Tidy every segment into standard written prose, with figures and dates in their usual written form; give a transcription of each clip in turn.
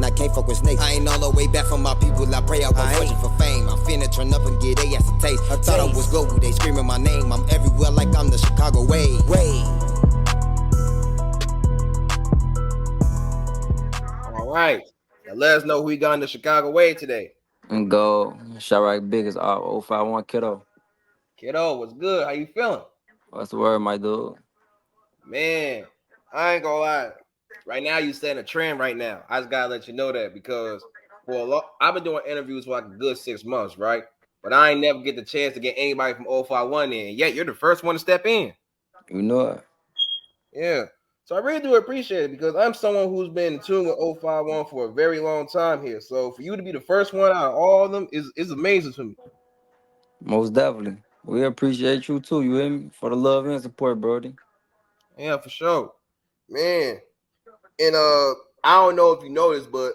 I can't fuck with snakes. I ain't all the way back from my people, I pray I won't fortune for fame. I'm finna turn up and get they ass a taste. I thought I was global, they screaming my name. I'm everywhere like I'm the Chicago way. All right. Now let us know who we got in the Chicago way today. And go. Chirac Big is 051 Kiddo. Kiddo, what's good? How you feeling? What's the word, my dude? Man, I ain't gonna lie. Right now, you setting a trend right now. I just gotta let you know that because I've been doing interviews for like a good 6 months, right? But I ain't never get the chance to get anybody from 051 in. Yet you're the first one to step in. You know it. Yeah. So I really do appreciate it because I'm someone who's been in tune with 051 for a very long time here. So for you to be the first one out of all of them is amazing to me. Most definitely. We appreciate you too, you hear me? For the love and support, Brody. Yeah, for sure. Man. And I don't know if you noticed, but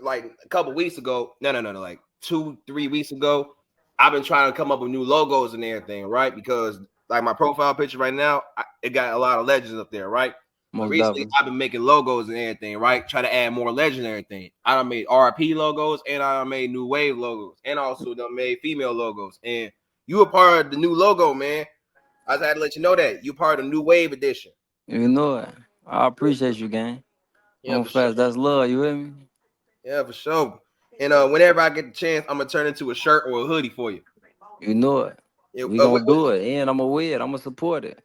like a couple weeks ago, no, like 2-3 weeks ago, I've been trying to come up with new logos and everything, right? Because like my profile picture right now, it got a lot of legends up there, right? But Most recently, definitely. I've been making logos and everything, right? Try to add more legend and everything. I done made RP logos and I done made new wave logos and also done made female logos. And you a part of the new logo, man. I just had to let you know that you part of the new wave edition. You know it. I appreciate you, gang. Yeah, On for sure. fast, that's love, you hear me? Yeah, for sure. And whenever I get the chance, I'm gonna turn into a shirt or a hoodie for you. You know it. Yeah, We gonna do it. And I'ma wear it. I'ma support it.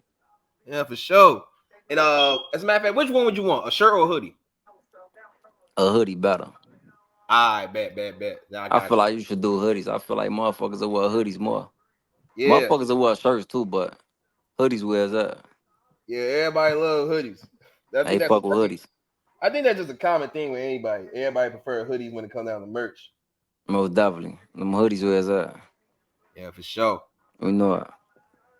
yeah, for sure. And as a matter of fact, which one would you want? A shirt or a hoodie? A hoodie better. All right, bet. Now I I got feel you. like you should do hoodies. I feel like motherfuckers will wear hoodies more. Yeah, Motherfuckers will wear shirts too, but hoodies wears that. yeah. Everybody love hoodies. I I think that's fuck with hoodies. I think that's just a common thing with anybody. Everybody prefer hoodies when it comes down to merch. Most definitely. Them hoodies wears that. Yeah, for sure. We know it.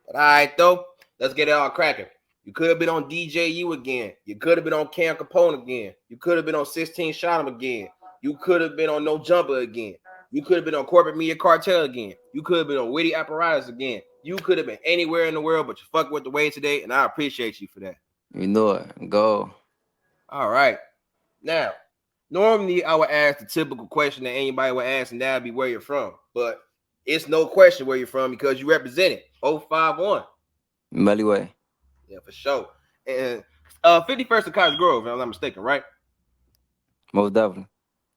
But all right, though, let's get it all cracking. You could have been on DJU again. You could have been on Cam Capone again. You could have been on 16 Shot 'em again. You could have been on No Jumper again. You could have been on Corporate Media Cartel again. You could have been on Witty Apparatus again. You could have been anywhere in the world, but you fuck with the way today, and I appreciate you for that. We know it. Go. All right. Now, normally I would ask the typical question that anybody would ask, and that would be where you're from. But it's no question where you're from because you represent it. 051. Melly way. Yeah, for sure. And 51st of Cottage Grove, if I'm not mistaken, right? Most definitely.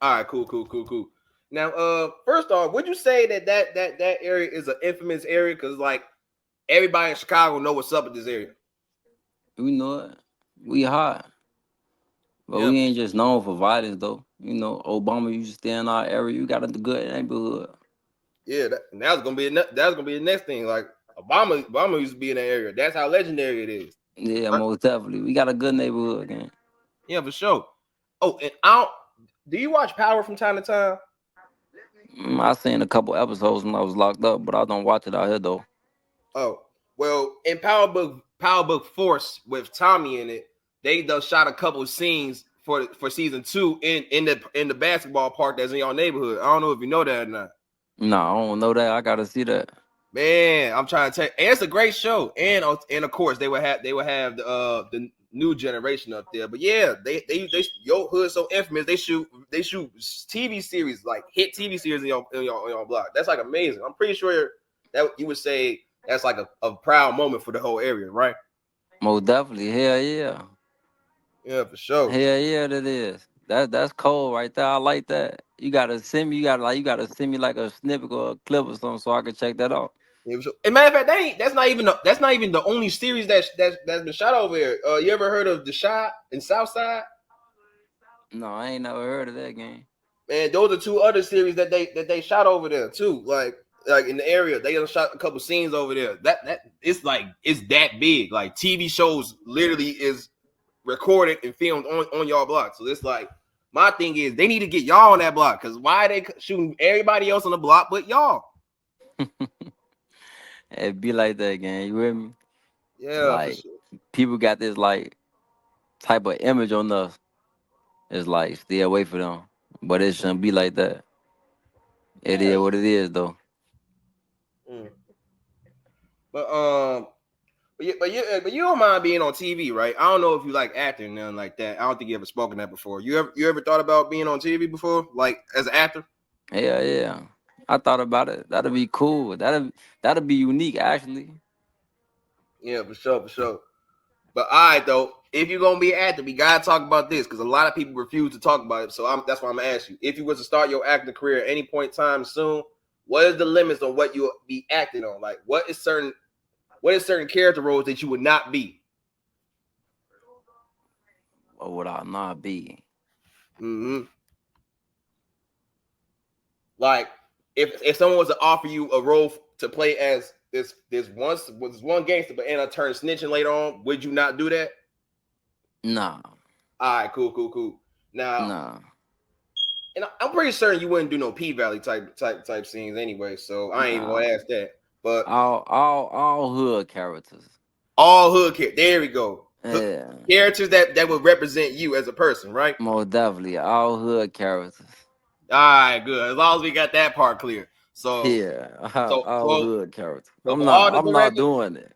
All right, cool. Now, first off, would you say that area is an infamous area? Because like everybody in Chicago know what's up with this area. We know it. We hot. But Yeah, we ain't just known for violence though. You know, Obama used to stay in our area. You got a good neighborhood. yeah. That's gonna be the next thing. Like Obama used to be in that area. That's how legendary it is. Yeah, most definitely. We got a good neighborhood, gang. Yeah, for sure. Oh, and do you watch Power from time to time? I seen a couple episodes when I was locked up, but I don't watch it out here though. Oh, well, in Power Book Force with Tommy in it, they done shot a couple of scenes for season 2 in the basketball park that's in your neighborhood. I don't know if you know that or not. No, I don't know that. I gotta see that. Man, I'm trying to tell you, and it's a great show. And of course they would have the new generation up there. But yeah, they your hood so infamous. They shoot TV series, like hit TV series in your block. That's like amazing. I'm pretty sure that you would say that's like a proud moment for the whole area, right? Most definitely. Hell yeah. Yeah, for sure. Hell yeah, that is. That's cold right there. I like that. You gotta send me. You gotta send me like a snippet or a clip or something so I can check that out. Yeah, for sure. And matter of fact, that's not even the only series that's been shot over here. You ever heard of The Shot in Southside? No, I ain't never heard of that game. Man, those are two other series that they shot over there too. Like in the area, they done shot a couple scenes over there. That it's like it's that big. Like TV shows literally is recorded and filmed on y'all block. So it's like my thing is they need to get y'all on that block because why they shooting everybody else on the block but y'all? It be like that, gang. You hear me? Yeah, for Like sure. people got this like type of image on us. It's like stay away from them, but it shouldn't be like that. It is what it is, though. Mm. But But you don't mind being on TV, right? I don't know if you like acting or nothing like that. I don't think you ever spoken that before. You ever thought about being on TV before, like as an actor? Yeah. I thought about it. That'd be cool. That'd be unique, actually. Yeah, for sure. But all right, though, if you're gonna be an actor, we gotta talk about this because a lot of people refuse to talk about it. So that's why I'm gonna ask you: if you was to start your acting career at any point in time soon, what is the limits on what you'll be acting on? Like, what is certain character roles that you would not be? What would I not be? Mm-hmm. Like, if someone was to offer you a role to play as this one gangster, but end up turning snitching later on, would you not do that? Nah. All right, cool. Now, Nah. and I'm pretty certain you wouldn't do no P Valley type scenes anyway, so I ain't even gonna ask that. But all hood characters. all hood characters. There we go. Yeah. Characters that would represent you as a person, right? Most definitely. All hood characters. All right, good. As long as we got that part clear. So Yeah. All hood characters. So I'm for all the not directors, doing it.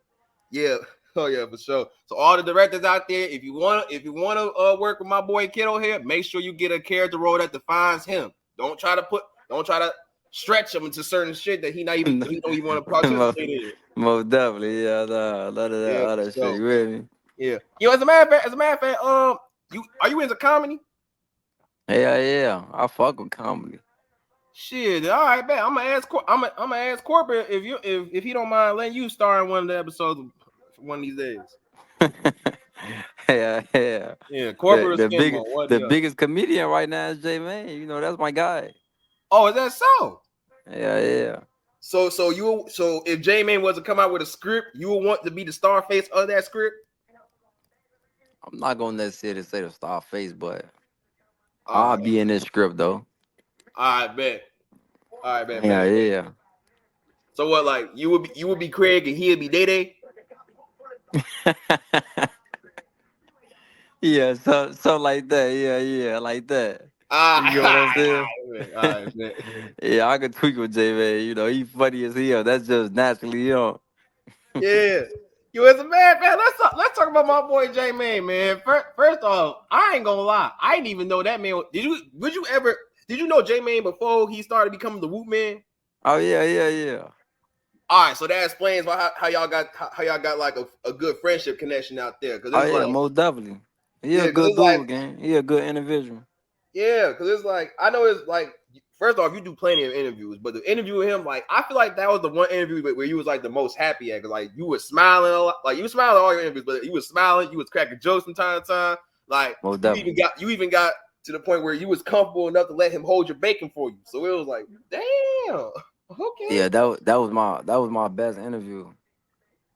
yeah. Oh yeah, for sure. So all the directors out there, if you want to work with my boy Kiddo here, make sure you get a character role that defines him. Don't try to stretch him into certain shit that he don't even want to participate in. Most definitely, yeah. None of that other shit. You with me? Yeah. As a matter of fact, are you into comedy? Yeah. I fuck with comedy. Shit, all right, man. I'm gonna ask corporate if he don't mind letting you star in one of the episodes one of these days. Yeah. Yeah, corporate. The biggest comedian right now is J Man. You know, that's my guy. Oh, is that so? Yeah. So if J Man was to come out with a script, you would want to be the star face of that script? I'm not gonna necessarily say the star face, but I'll be in this script though. I bet. Yeah. So what, like you would be Craig and he'd be Day Day? Yeah, so like that. Yeah, like that. You know what I'm saying? All right, man. Yeah, I could tweak with J Man. You know, he funny as hell. That's just naturally, Yeah. You as a man, let's talk about my boy J Man. First off, I ain't gonna lie. I didn't even know that man. Did you know J Man before he started becoming the Whoop Man? Oh yeah. All right, so that explains how y'all got like a good friendship connection out there. Most definitely. He a good dude, gang. He a good individual. Yeah, because it's like, I know it's like, first off, you do plenty of interviews, but the interview with him, like, I feel like that was the one interview where you was like the most happy at, because like you was smiling a lot, like you was smiling at all your interviews, but you was smiling, you was cracking jokes from time to time, like you even got to the point where you was comfortable enough to let him hold your bacon for you. So it was like, damn, okay. Yeah, that was my best interview.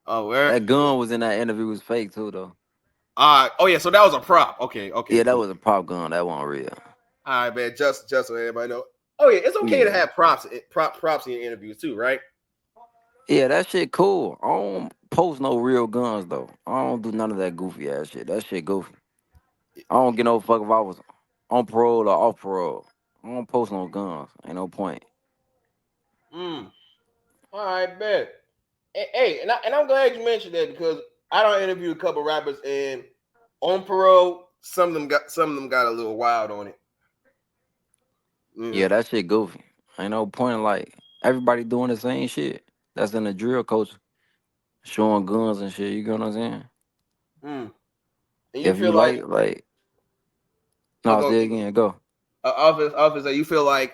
Oh, where that gun was in that interview was fake too though. Oh yeah, so that was a prop. Okay. Yeah, that was a prop gun. That wasn't real. All right, man. Just so everybody know. Oh yeah, it's okay to have props in your interviews too, right? Yeah, that shit cool. I don't post no real guns though. I don't do none of that goofy ass shit. That shit goofy. I don't get no fuck if I was on parole or off parole. I don't post no guns. Ain't no point. All right, bet. Hey, and I'm glad you mentioned that, because I don't interview a couple rappers, and on parole, some of them got a little wild on it. Yeah, that shit goofy. Ain't no point in like everybody doing the same shit. That's in the drill culture. Showing guns and shit, you get what I'm saying? And if you like no, say again, go. Officer, you feel like,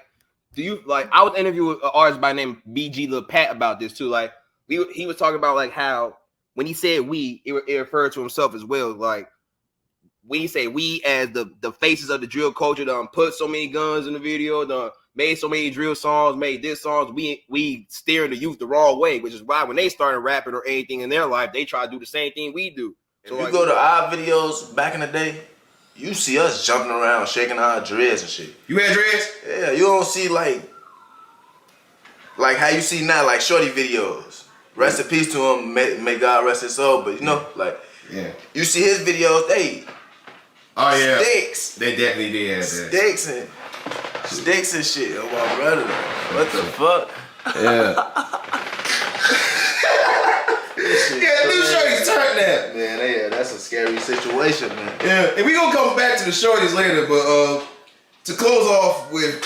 do you like, I was interviewing an artist by name BG Lil Pat about this too. Like he was talking about like how when he said we, it referred to himself as well. Like when he say we as the faces of the drill culture, done put so many guns in the video, done made so many drill songs, made this songs, we steering the youth the wrong way, which is why when they started rapping or anything in their life, they try to do the same thing we do. So if you go to our videos back in the day, you see us jumping around, shaking our dreads and shit. You had dreads? Yeah, you don't see like how you see now, like shorty videos. Rest in peace to him, may God rest his soul. But you know, like, you see his videos, sticks. They definitely did have that. Sticks and shit. Oh my brother, what the fuck? Yeah. Yeah, new shorties turned now. Man, that's a scary situation, man. Yeah, and we gonna come back to the shorties later, but to close off with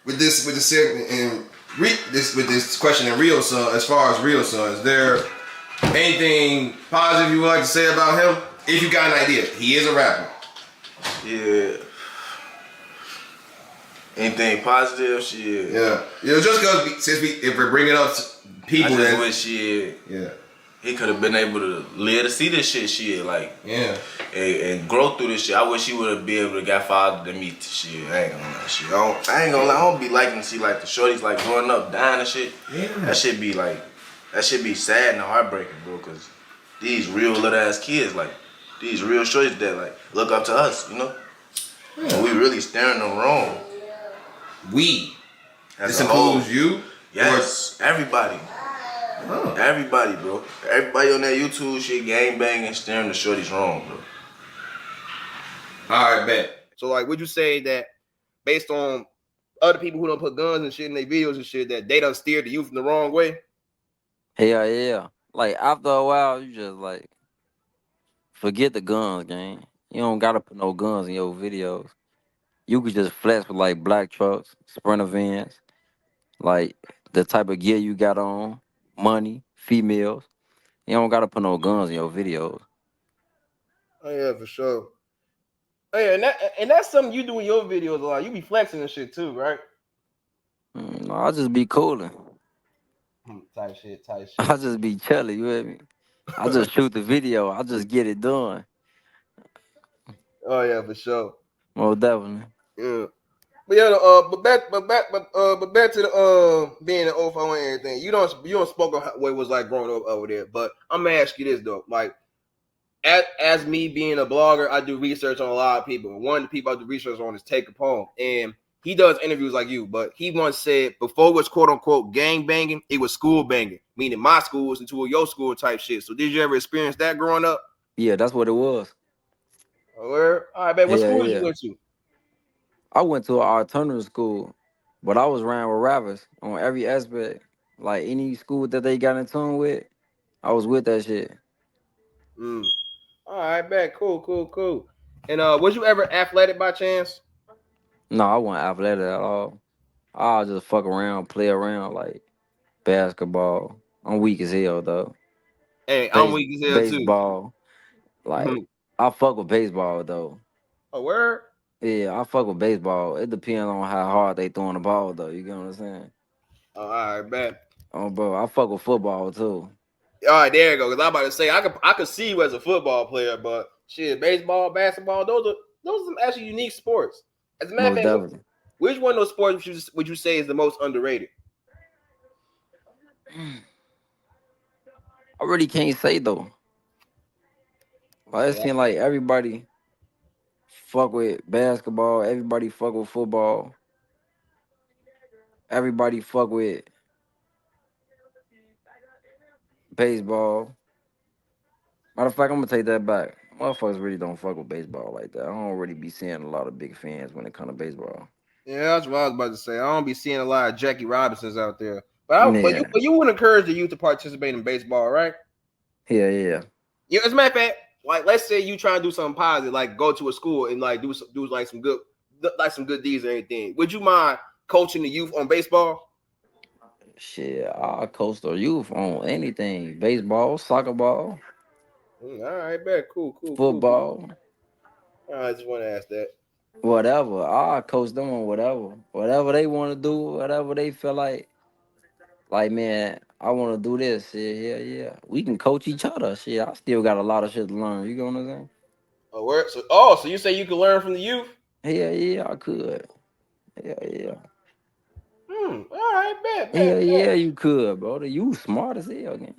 this segment and with this question and Real Son, as far as Real Son, is there anything positive you would like to say about him? If you got an idea, he is a rapper. Yeah. Anything positive? Shit. Yeah. Just because if we're bringing up people, I just wish shit. Yeah. He could have been able to live to see this shit, like, yeah, and grow through this shit. I wish he would have been able to got fathered than me to shit. I ain't gonna lie, shit. I ain't gonna lie. I don't be liking to see like the shorties like growing up, dying and shit. Yeah. That shit be sad and heartbreaking, bro. Cause these real little ass kids, like these real shorties that like look up to us, you know. Yeah. And we really staring them wrong. This includes you? Yes, everybody. Huh. Everybody, bro. Everybody on that YouTube shit, gang banging, staring the shorties wrong, bro. All right, bet. So, like, would you say that based on other people who don't put guns and shit in their videos and shit, that they done steered the youth in the wrong way? Hell yeah. Like, after a while, you just, like, forget the guns, gang. You don't gotta put no guns in your videos. You could just flex with, like, black trucks, Sprinter vans, like, the type of gear you got on, money, females. You don't gotta put no guns in your videos. Oh yeah, for sure. Oh yeah, and that's something you do in your videos a lot. You be flexing and shit too, right? No, I just be cooling. Type shit. I just be chilling, you hear me? I just shoot the video. I just get it done. Oh yeah, for sure. Most definitely. Yeah. But yeah, but back to the being an OFO and everything. You don't spoke on what it was like growing up over there. But I'm gonna ask you this though, like as me being a blogger, I do research on a lot of people. One of the people I do research on is Take a Poem, and he does interviews like you. But he once said before it was quote unquote gang banging, it was school banging, meaning my school was into your school type shit. So did you ever experience that growing up? Yeah, that's what it was. All right, man. What school did you go to? I went to an alternative school, but I was around with rappers on every aspect. Like any school that they got in tune with, I was with that shit. All right, bet. Cool. And was you ever athletic by chance? No, I wasn't athletic at all. I just fuck around, play around like basketball. I'm weak as hell though. Hey, I'm weak as hell baseball. Too. Like I fuck with baseball though. A word? Yeah, I fuck with baseball. It depends on how hard they throwing the ball though. You get what I'm saying? Oh, all right, bet. Oh, bro, I fuck with football too. All right, there you go. Cause I'm about to say I could see you as a football player, but shit, baseball, basketball, those are some actually unique sports. As a matter of fact, which one of those sports would you say is the most underrated? I really can't say though. Like it seems like everybody fuck with basketball, everybody fuck with football, everybody fuck with baseball. Matter of fact, I'm gonna take that back. Motherfuckers really don't fuck with baseball like that. I don't really be seeing a lot of big fans when it comes to baseball. Yeah, that's what I was about to say. I don't be seeing a lot of Jackie Robinsons out there. But you would encourage the youth to participate in baseball, right? Yeah. Yeah, as a matter of fact, like let's say you try to do something positive, like go to a school and like do like some good deeds or anything. Would you mind coaching the youth on baseball? Shit, I'll coach the youth on anything. Baseball, soccer ball. All right, bet. Cool. Football. I just want to ask that. Whatever. I'll coach them on whatever. Whatever they want to do, whatever they feel like. Like, man, I want to do this. Shit, yeah. We can coach each other. Shit, I still got a lot of shit to learn. You know what I'm saying? So you say you can learn from the youth? Yeah, I could. Yeah. All right, bet. Yeah, you could, bro. You smart as hell, man.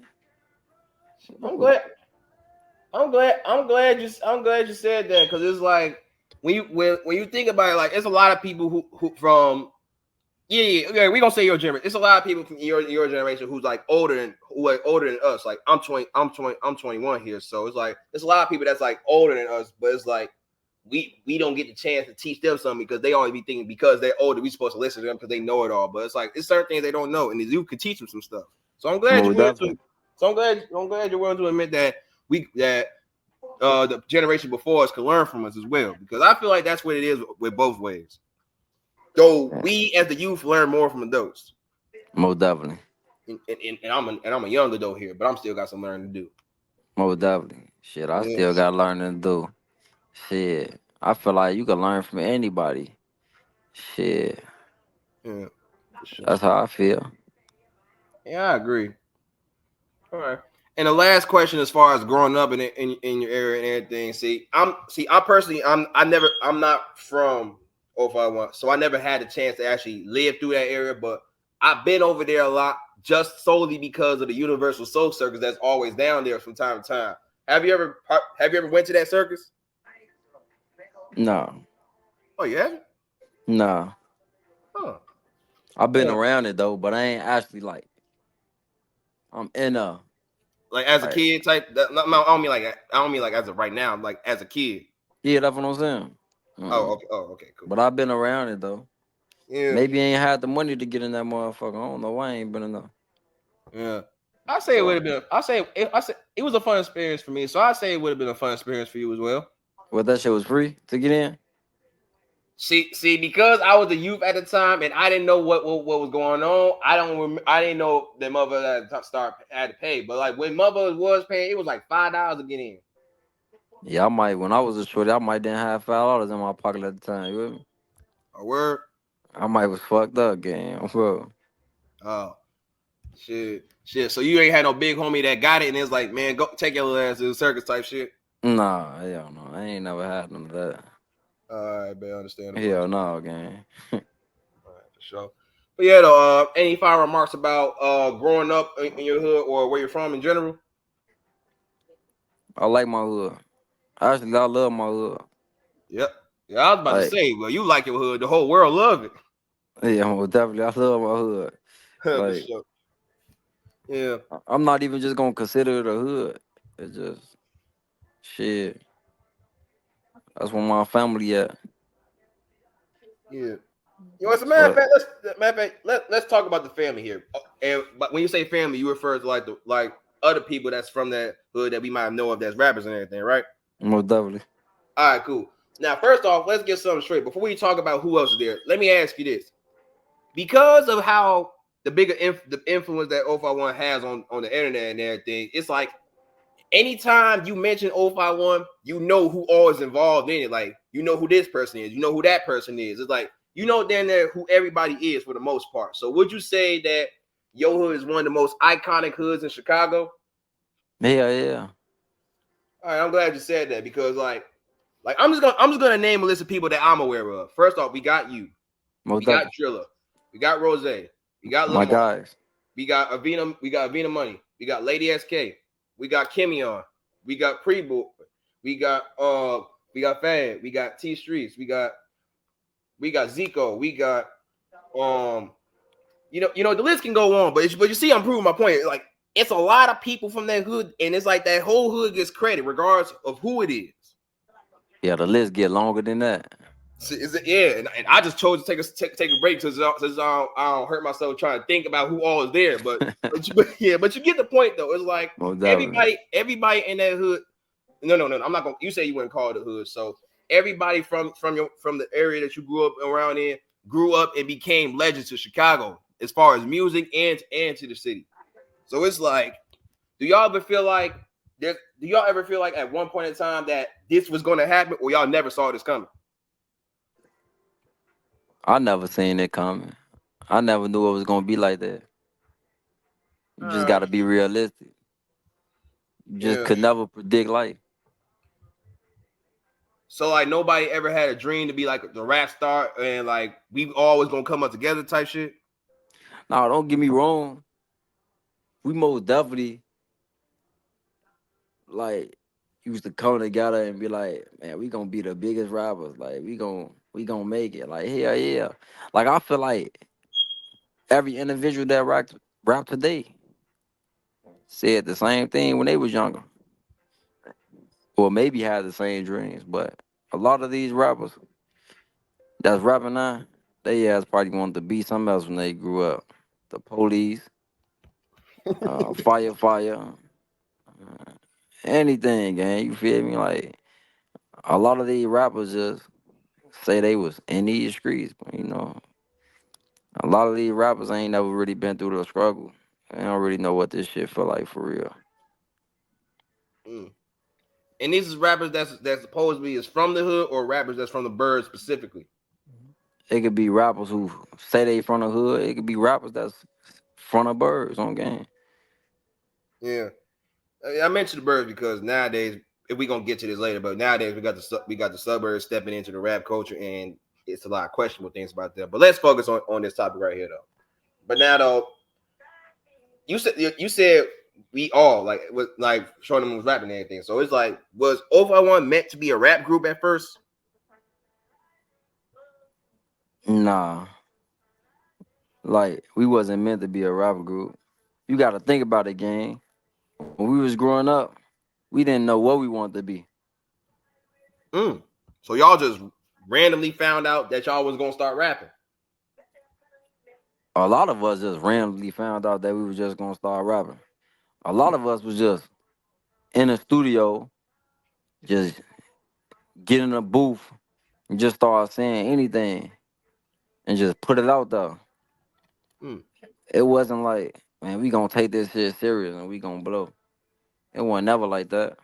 I'm glad you said that, because it's like when you think about it, like it's a lot of people who from yeah, we gonna say your generation. It's a lot of people from your generation who's like older than us. Like I'm 21 here, so it's like there's a lot of people that's like older than us, but it's like we don't get the chance to teach them something because they always be thinking because they're older we supposed to listen to them because they know it all. But it's like it's certain things they don't know, and you could teach them some stuff. So I'm glad you're willing to admit that the generation before us could learn from us as well. Because I feel like that's what it is with both ways. Though we as the youth learn more from adults. Most definitely. And I'm a young adult here, but I'm still got some learning to do. Most definitely. Shit, I still got learning to do. Shit, I feel like you can learn from anybody. Shit. Yeah, sure. That's how I feel. Yeah, I agree. All right. And the last question, as far as growing up in your area and everything, I personally, I'm not from 051, so I never had the chance to actually live through that area, but I've been over there a lot just solely because of the Universal Soul Circus that's always down there from time to time. Have you ever went to that circus? No. Oh, you haven't? No. Huh. I've been around it though, but I ain't actually like I'm in a like as a kid type. I don't mean like as of right now. Like as a kid. Yeah, that's what I'm saying. Oh, okay. Oh, okay, cool. But I've been around it though. Yeah. Maybe I ain't had the money to get in that motherfucker. I don't know why I ain't been enough. Yeah. I say it would have been. I say it was a fun experience for me. So I say it would have been a fun experience for you as well. Well, that shit was free to get in. See, because I was a youth at the time and I didn't know what was going on. I didn't know that mother had to pay. But like when mother was paying, it was like $5 to get in. Yeah, when I was a shorty, I might didn't have $5 in my pocket at the time. You with me? A word? I might was fucked up, gang, bro. Oh, shit. So you ain't had no big homie that got it and it's like, man, go take your little ass to the circus type shit. Nah, hell no. I ain't never had none of that. All right, man, understand. Hell no, gang. All right, for sure. But yeah, though, any final remarks about growing up in your hood or where you're from in general? I like my hood. Actually, I love my hood. Yep. Yeah, I was about to say, well, you like your hood. The whole world love it. Yeah, well, definitely. I love my hood. Like, sure. Yeah. I'm not even just gonna consider it a hood. It's just shit. That's where my family at. Yeah. You know, as a matter of fact, let's talk about the family here. And but when you say family, you refer to like other people that's from that hood that we might know of that's rappers and everything, right? Most definitely. All right, cool. Now, first off, let's get something straight. Before we talk about who else is there, let me ask you this. Because of how the the influence that 051 has on the internet and everything, it's like anytime you mention 051, you know who all is involved in it. Like, you know who this person is, you know who that person is. It's like, you know down there who everybody is for the most part. So would you say that your hood is one of the most iconic hoods in Chicago? Yeah. All right, I'm glad you said that because like I'm just gonna name a list of people that I'm aware of. First off, we got you. We got Drilla. We got Rose. We got Lamar. My guys. We got Avina Money. We got Lady SK. We got Kimion. We got Prebo. We got Fad. We got T Streets. We got Zico. We got you know the list can go on, but you see I'm proving my point. Like it's a lot of people from that hood, and it's like that whole hood gets credit regardless of who it is. Yeah, the list get longer than that. Is it? Yeah, and I just chose to take a break since I don't hurt myself trying to think about who all is there. But but you get the point though. It's like everybody in that hood. No. I'm not gonna. You say you wouldn't call it a hood, so everybody from the area that you grew up around in grew up and became legends to Chicago as far as music and to the city. So it's like, do y'all ever feel like at one point in time that this was going to happen, or y'all never saw this coming? I never seen it coming. I never knew it was gonna be like that. You just gotta be realistic. You just could never predict life. So like nobody ever had a dream to be like the rap star and like we always gonna come up together type shit. No, don't get me wrong. We most definitely like used to come together and be like, man, we gonna be the biggest rappers. Like we gonna make it. Like hell yeah. Like I feel like every individual that rap today said the same thing when they was younger. Or maybe had the same dreams. But a lot of these rappers that's rapping now, they ass probably wanted to be something else when they grew up. The Police, Fire, anything, gang. You feel me? Like a lot of these rappers just say they was in these streets, but you know, a lot of these rappers ain't never really been through the struggle. They don't really know what this shit feel like for real. Mm. And these is rappers that's supposedly is from the hood, or rappers that's from the bird specifically. It could be rappers who say they from the hood. It could be rappers that's from the birds on game. Yeah, I mentioned the birds because nowadays, if we gonna get to this later, but nowadays we got the suburbs stepping into the rap culture, and it's a lot of questionable things about that. But let's focus on this topic right here, though. But now, though, you said we all like Shorty was rapping and everything. So it's like, was Over meant to be a rap group at first? Nah, like we wasn't meant to be a rap group. You got to think about it, gang. When we was growing up, we didn't know what we wanted to be. So y'all just randomly found out that y'all was gonna start rapping. A lot of us just randomly found out that we was just gonna start rapping. A lot of us was just in the studio, just get in a booth and just start saying anything and just put it out there. It wasn't like, man, we gonna take this shit serious and we gonna blow. It wasn't never like that.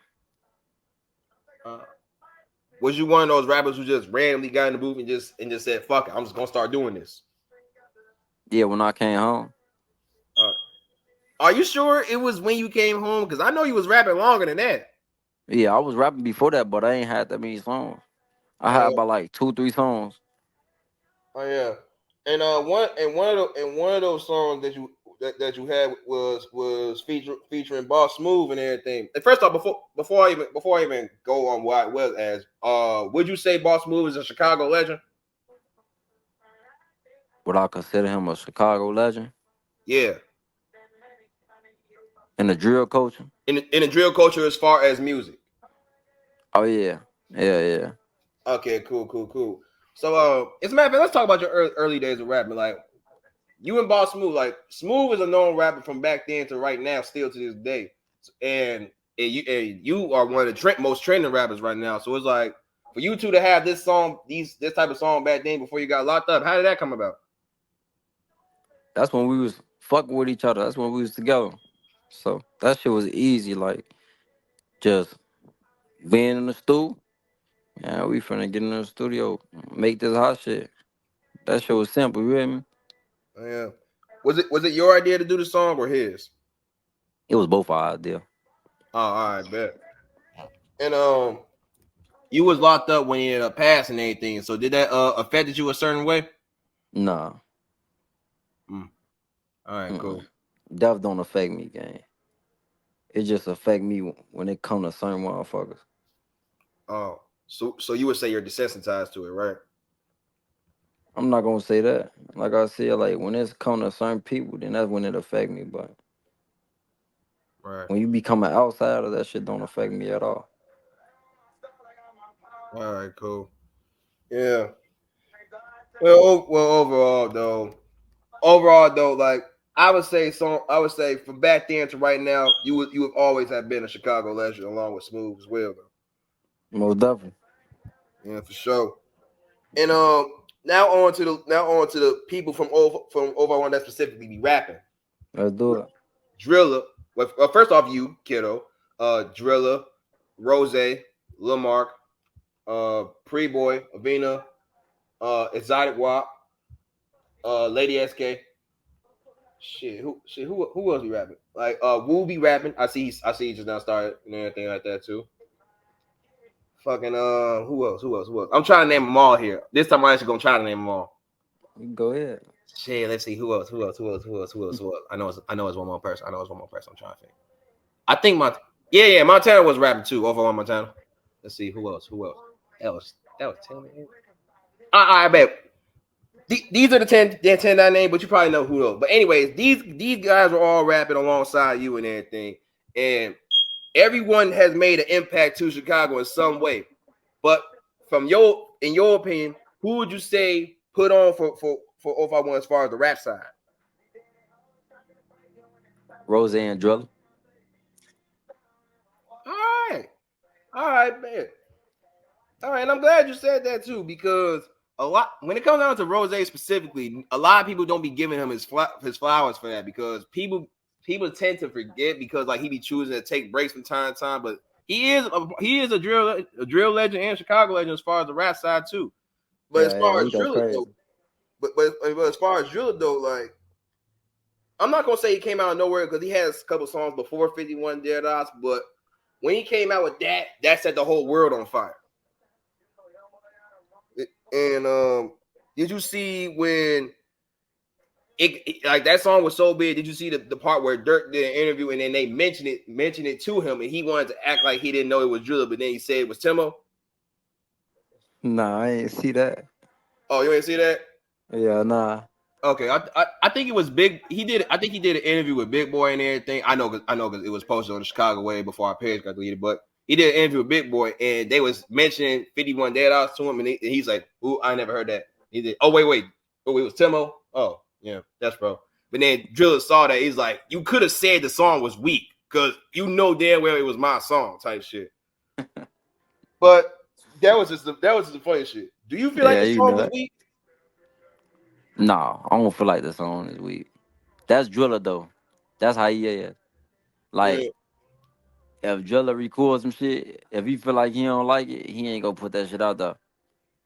Was you one of those rappers who just randomly got in the booth and just said, "Fuck it, I'm just gonna start doing this"? Yeah, when I came home. Are you sure it was when you came home? Because I know you was rapping longer than that. Yeah, I was rapping before that, but I ain't had that many songs. I had about like 2-3 songs. Oh yeah, and one of those songs that you had was featuring Boss Smooth and everything. And first off, before I even go on what it was as, would you say Boss Smooth is a Chicago legend? Would I consider him a Chicago legend? Yeah. In the drill culture? In the drill culture, as far as music. Oh yeah, yeah. Okay, cool. So, as a matter of fact, let's talk about your early days of rapping. Like, you and Boss Smooth, like, Smooth is a known rapper from back then to right now, still to this day. And you are one of the most trending rappers right now. So it's like, for you two to have this type of song back then before you got locked up, how did that come about? That's when we was fucking with each other. That's when we was together. So that shit was easy, like just being in the stew. Yeah, we finna get in the studio, make this hot shit. That shit was simple, you hear me? Yeah. Was it your idea to do the song or his? It was both our idea. Oh, all right, bet. And you was locked up when you passed and everything. So did that affected you a certain way? Nah. All right, cool. Death don't affect me, gang. It just affect me when it come to certain motherfuckers. Oh, so you would say you're desensitized to it, right? I'm not gonna say that. Like I said, like when it's come to certain people, then that's when it affect me. But right, when you become an outsider, that shit don't affect me at all. All right, cool. Yeah. Well, overall though, like I would say from back then to right now, you would always have been a Chicago legend along with Smooth as well, though. Most definitely. Yeah, for sure. And now on to the people from over one that specifically be rapping. Let's do it. Drilla. Well, first off, you Kiddo, Drilla, Rose, Lil Marc, Pre-Boy, Avena, Exotic Wop, Lady SK. Who else be rapping? Like Woo be rapping. I see he just now started and everything like that too. Fucking who else? I'm trying to name them all here. This time I'm actually gonna try to name them all. You can go ahead. Shit, let's see who else. I know it's one more person. I'm trying to think. I think Montana was rapping too. Over on Montana. Let's see who else. That was 10. I bet. These are the 10 I named, but you probably know who those. But anyways, these guys are all rapping alongside you and everything, and everyone has made an impact to Chicago in some way. But in your opinion, who would you say put on for 051 as far as the rap side? Rose and Drilla. All right, man. All right, and I'm glad you said that too, because a lot when it comes down to Rose specifically, a lot of people don't be giving him his flowers for that because people tend to forget because like he be choosing to take breaks from time to time, but he is a drill legend and Chicago legend as far as the rap side too. But as Yeah, far he as go Drilla crazy. though, but as far as Drilla though, like I'm not gonna say he came out of nowhere because he has a couple songs before 51 Dead Odds, but when he came out with that set the whole world on fire. And did you see when it like that song was so big? Did you see the part where Durk did an interview and then they mentioned it to him and he wanted to act like he didn't know it was Drilla, but then he said it was Timo? Nah, I ain't see that. Oh, you ain't see that? Yeah, nah. Okay, I think it was big. I think he did an interview with Big Boy and everything. I know because it was posted on the Chicago way before our page got deleted. But he did an interview with Big Boy and they was mentioning 51 Dead Odds to him, and he's like, "Ooh, I never heard that." He did. Oh wait, it was Timo. Oh yeah, that's bro. But then Drilla saw that he's like, "You could have said the song was weak because you know damn well it was my song," type shit. But that was just the funny shit. Do you feel like Yeah, the you song know was it. weak? Nah, I don't feel like the song is weak. That's Driller though. That's how he is. Yeah. Like if Driller records some shit, if he feel like he don't like it, he ain't gonna put that shit out there.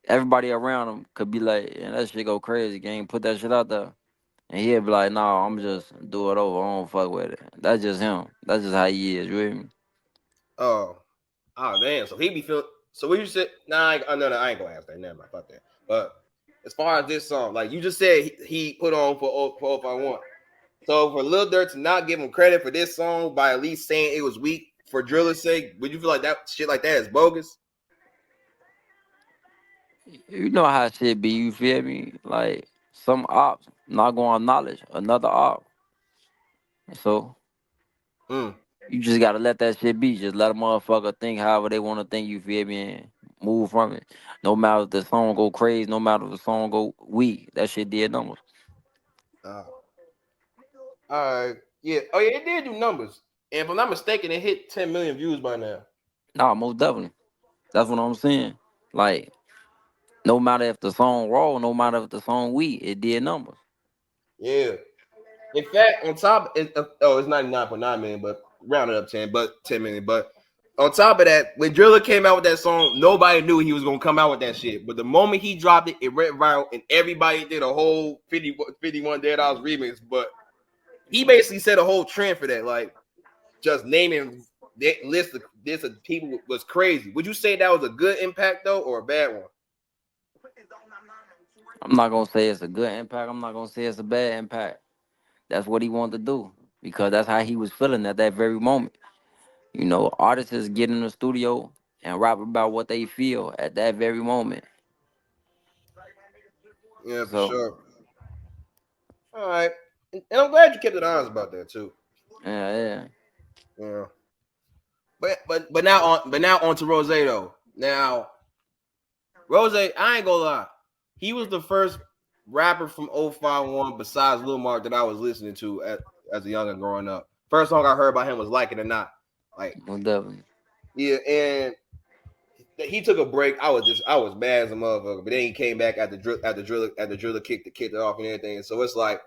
Everybody around him could be like, yeah, that shit go crazy, gang. Put that shit out there. And he'll be like, nah, I'm just do it over. I don't fuck with it. That's just him. That's just how he is. You hear me? Oh. Oh damn! So he be feeling. So what you said? Nah, no, I ain't gonna ask that. Never mind, fuck that. But as far as this song, like you just said, he put on for 051. So for Lil Durk to not give him credit for this song by at least saying it was weak for Drilla's sake, would you feel like that shit like that is bogus? You know how shit be. You feel me? Like some ops not gonna acknowledge another op. So Mm. you just gotta let that shit be. Just let a motherfucker think however they wanna think, you feel me, and move from it. No matter if the song go crazy, no matter if the song go weak, that shit did numbers. All right. Yeah. Oh yeah, it did do numbers. And if I'm not mistaken, it hit 10 million views by now. Nah, most definitely. That's what I'm saying. Like, no matter if the song raw, no matter if the song weak, it did numbers. Yeah. In fact, on top, it's 99.9 million, but rounded up 10 million. But on top of that, when Drilla came out with that song, nobody knew he was gonna come out with that shit. But the moment he dropped it, it went viral, and everybody did a whole 51 Dead Hours remix. But he basically set a whole trend for that, like just naming that list of this of people was crazy. Would you say that was a good impact though, or a bad one? I'm not gonna say it's a good impact. I'm not gonna say it's a bad impact. That's what he wanted to do because that's how he was feeling at that very moment. You know, artists get in the studio and rap about what they feel at that very moment. Yeah, for So, sure. All right, and I'm glad you kept it honest about that too. yeah. Yeah. But now on to Rose though. Now Rose, I ain't gonna lie, he was the first rapper from 051 besides Lil Marc that I was listening to as a youngin' growing up. First song I heard by him was "Like It or Not." Like, Most definitely. yeah, and he took a break. I was mad as a motherfucker, but then he came back at the Drilla kicked it off and everything. So it's like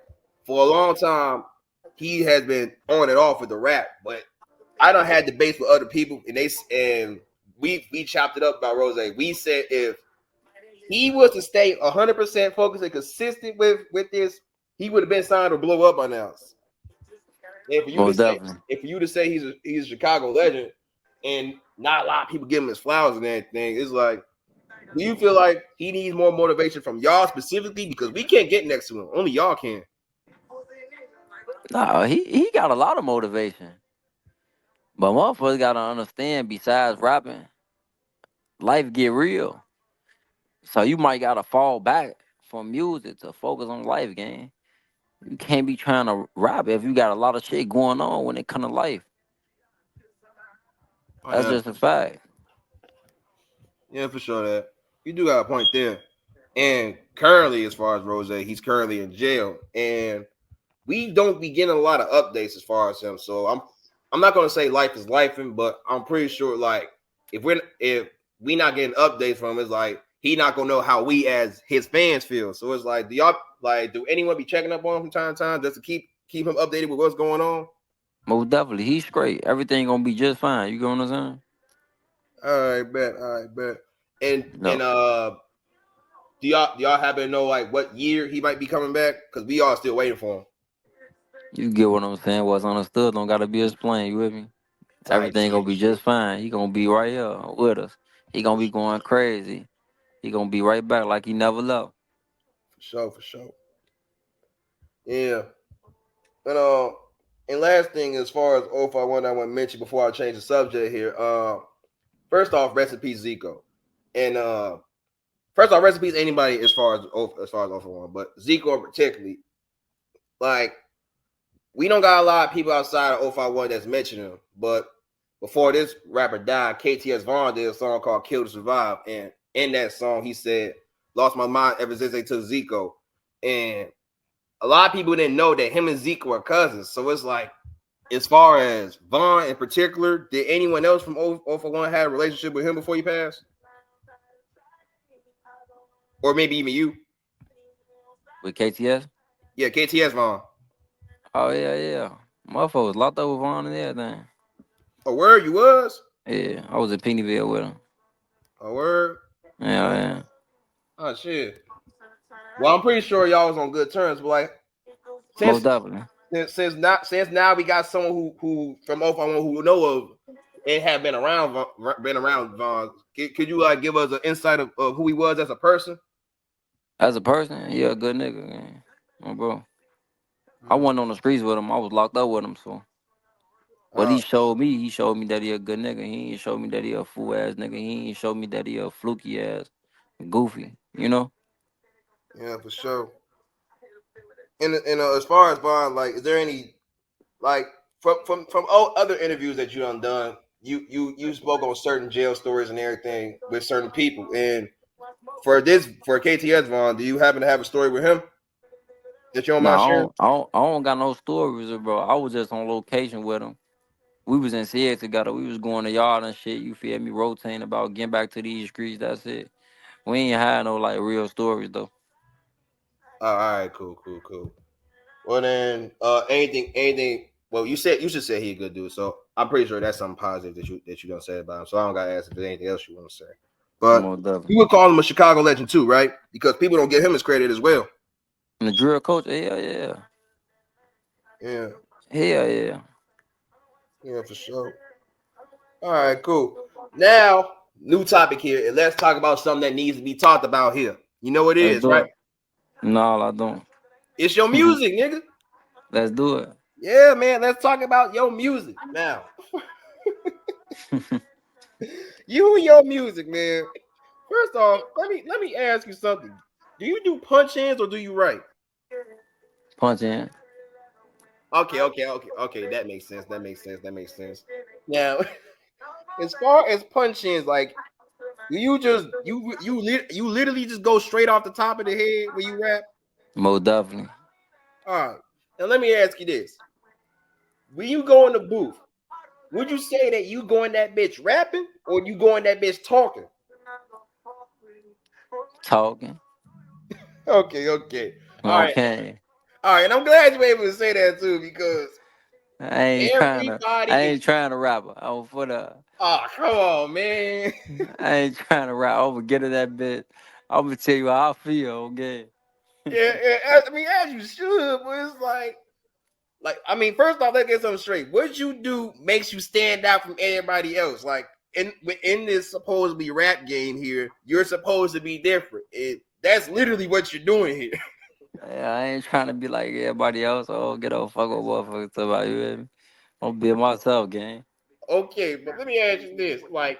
for a long time he has been on and off with the rap, but I don't had debates with other people, and we chopped it up about Rose. We said if he was to stay 100% focused and consistent with this, he would have been signed or blow up by now. And Most definitely. for you to say he's a Chicago legend, and not a lot of people give him his flowers and everything, it's like, do you feel like he needs more motivation from y'all specifically because we can't get next to him, only y'all can. No, he got a lot of motivation. But motherfuckers gotta understand besides rapping, life get real. So you might gotta fall back from music to focus on life, gang. You can't be trying to rap if you got a lot of shit going on when it come to life. Oh, That's yeah, just a fact. yeah, for sure that you do got a point there. And currently, as far as Rose, he's currently in jail, and we don't be getting a lot of updates as far as him. So I'm not gonna say life is lifing, but I'm pretty sure like if we not getting updates from him, it's like he not gonna know how we as his fans feel. So it's like, do anyone be checking up on him from time to time just to keep him updated with what's going on? Most definitely, he's straight. Everything gonna be just fine. You know what I'm saying? All right, bet. And No. do y'all happen to know like what year he might be coming back? Because we all still waiting for him. You get what I'm saying? What's understood don't gotta be explained. You with me? Type Everything gonna shit. be just fine. He gonna be right here with us. He gonna be going crazy. He gonna be right back like he never left. For sure. Yeah. But and last thing, as far as 051, I want to mention before I change the subject here. First off, rest in peace, Zico. And first off, rest in peace anybody as far as 051, but Zico particularly. Like, we don't got a lot of people outside of 051 that's mentioning him. But before this rapper died, KTS Vaughn did a song called Kill to Survive. And in that song, he said, lost my mind ever since they took Zico. And a lot of people didn't know that him and Zico are cousins. So it's like, as far as Vaughn in particular, did anyone else from 041 have a relationship with him before he passed? Or maybe even you? With KTS? Yeah, KTS Vaughn. Oh yeah. Motherfucker was locked up with Vaughn and everything. A word you was? Yeah, I was in Pennyville with him. A word? Yeah. Oh shit. Well, I'm pretty sure y'all was on good terms, but like Most definitely. since now we got someone who from 051 who know of and have been around Vaughn. Could you like give us an insight of who he was as a person? As a person, yeah, a good nigga, man. Oh, bro. I wasn't on the streets with him. I was locked up with him, so. But he showed me that he a good nigga. He ain't showed me that he a fool ass nigga. He ain't showed me that he a fluky ass, goofy, you know? Yeah, for sure. And as far as Vaughn, like, is there any like from all other interviews that you done, you spoke on certain jail stories and everything with certain people, and for KTS Vaughn, do you happen to have a story with him that you don't mind sharing? I don't got no stories, bro. I was just on location with him. We was in CX together. We was going to yard and shit. You feel me? Rotating about getting back to these streets. That's it. We ain't had no like real stories though. Oh, all right, cool. Well then, anything. Well, you should say he a good dude, so I'm pretty sure that's something positive that you gonna say about him. So I don't gotta ask if there's anything else you want to say. But Most definitely. you would call him a Chicago legend too, right? Because people don't give him his credit as well. And the drill coach, yeah. Yeah. Yeah, for sure. All right, cool. Now, new topic here, and let's talk about something that needs to be talked about here. You know what it Let's is, do right? it. No, I don't. It's your music, nigga. Let's do it. Yeah, man. Let's talk about your music now. You and your music, man. First off, let me ask you something. Do you do punch ins or do you write? Punch in. Okay. That makes sense. Now, as far as punch ins, like you literally just go straight off the top of the head when you rap. Most definitely. All right. Now let me ask you this: when you go in the booth, would you say that you go in that bitch rapping or you go in that bitch talking? Talking. Okay. All right. Okay. And I'm glad you were able to say that too because I ain't everybody is. trying to rap. Oh, for the. Oh, come on, man. I ain't trying to rap. I'm gonna get in that bit. I'm gonna tell you how I feel. Okay. Yeah. I mean, as you should, but it's like, I mean, first off, let's get something straight. What you do makes you stand out from everybody else. Like in this supposedly rap game here, you're supposed to be different. That's literally what you're doing here. Yeah, I ain't trying to be like everybody else. Oh, get off fuck with motherfuckers about you. Hear me? I'm be myself, gang. Okay, but let me ask you this: like,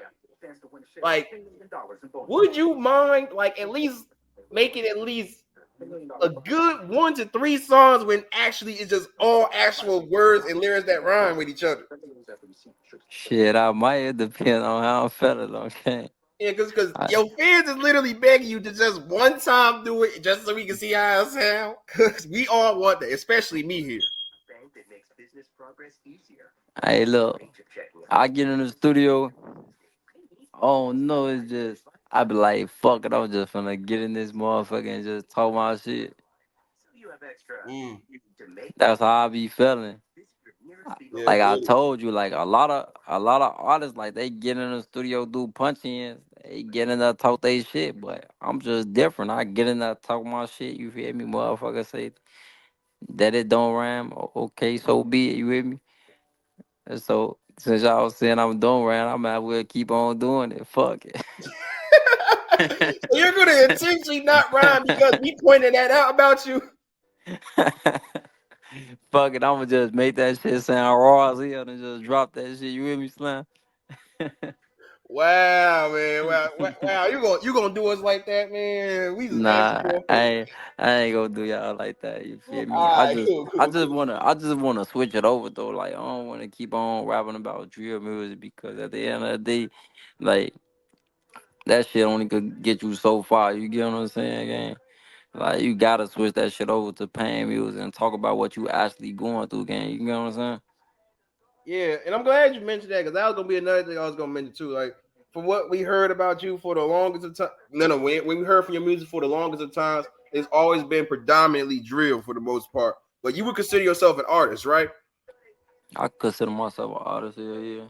would you mind like at least making at least a good 1 to 3 songs when actually it's just all actual words and lyrics that rhyme with each other? Shit, I might depend on how I'm feeling. Okay. Yeah, because your fans is literally begging you to just one time do it just so we can see how it sound. Because we all want that, especially me here. Hey, look, I get in the studio. Oh no, it's just I be like, fuck it, I'm just finna get in this motherfucker and just talk my shit. Mm, That's how I be feeling. yeah, Like I good. told you, like a lot of artists, like they get in the studio, do punch ins, they get in there talk they shit. But I'm just different. I get in there talk my shit. You feel me, motherfucker? Say that it don't rhyme. Okay, so be it. You hear me? And so since y'all saying I'm doing rhyme, I might as well keep on doing it. Fuck So you're gonna intentionally not rhyme because we pointed that out about you. it. Fuck it, I'ma just make that shit sound raw as hell and just drop that shit. You hear me, Slam? Wow, man. Wow. You gonna do us like that, man. We just asking Nah, for a favor. I ain't gonna do y'all like that. You feel me? All right, cool, cool, cool. I just wanna switch it over though. Like I don't wanna keep on rapping about drill music because at the end of the day, like that shit only could get you so far. You get what I'm saying, gang? Like you gotta switch that shit over to pain music and talk about what you actually going through, gang. You get what I'm saying? Yeah, and I'm glad you mentioned that because that was gonna be another thing I was gonna mention too. Like from what we heard about you for the longest of time, no, when we heard from your music for the longest of times, it's always been predominantly drill for the most part. But you would consider yourself an artist, right? I consider myself an artist, yeah.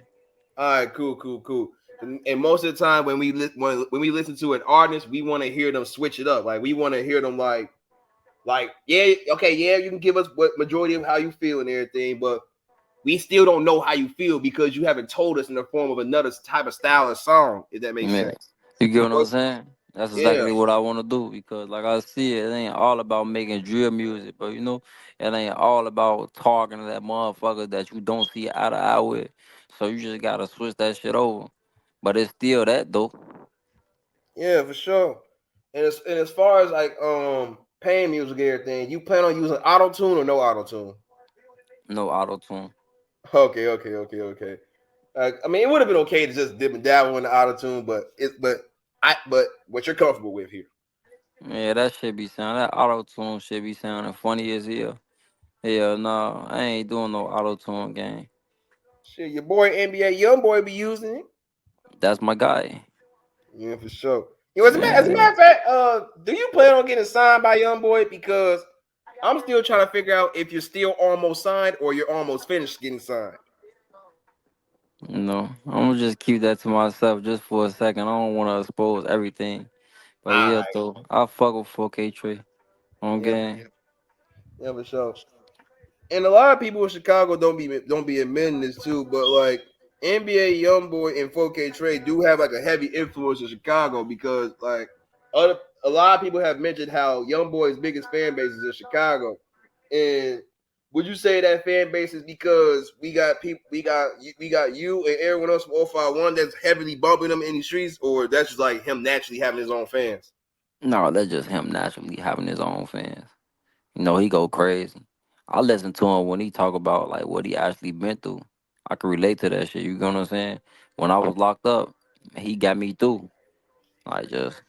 All right, cool, cool, cool. And most of the time when when we listen to an artist, we want to hear them switch it up. Like we want to hear them like yeah, okay, yeah, you can give us what majority of how you feel and everything, but we still don't know how you feel because you haven't told us in the form of another type of style of song, if that makes Yeah. sense. You get what I'm So, saying? That's yeah, exactly what I want to do because, like I see, it ain't all about making drill music, but it ain't all about talking to that motherfucker that you don't see eye to eye with. So you just gotta switch that shit over. But it's still that though. yeah, for sure. And as far as like paying music and everything, you plan on using auto tune or no auto tune? No auto tune. Okay, okay, okay, okay. I mean, it would have been okay to just dip and dabble in the auto tune, but what you're comfortable with here. Yeah, that shit be sounding. That auto tune shit be sounding funny as hell. Hell no, I ain't doing no auto tune game. Shit, your boy NBA YoungBoy be using it. That's my guy. Yeah, for sure. You know, as a Yeah. matter of fact, do you plan on getting signed by YoungBoy? Because I'm still trying to figure out if you're still almost signed or you're almost finished getting signed. No, I'm gonna just keep that to myself just for a second. I don't want to expose everything. But All yeah, right. though, I fuck with 4K Trey on Yeah, game. yeah, for sure. And a lot of people in Chicago don't be admitting this too, but like NBA YoungBoy and 4K Trade do have like a heavy influence in Chicago because like a lot of people have mentioned how YoungBoy's biggest fan base is in Chicago, and would you say that fan base is because we got people we got you and everyone else from 051 that's heavily bumping them in the streets, or that's just like him naturally having his own fans? No, that's just him naturally having his own fans. He go crazy. I listen to him when he talk about like what he actually been through. I can relate to that shit. You know what I'm saying? When I was locked up, he got me through. Like just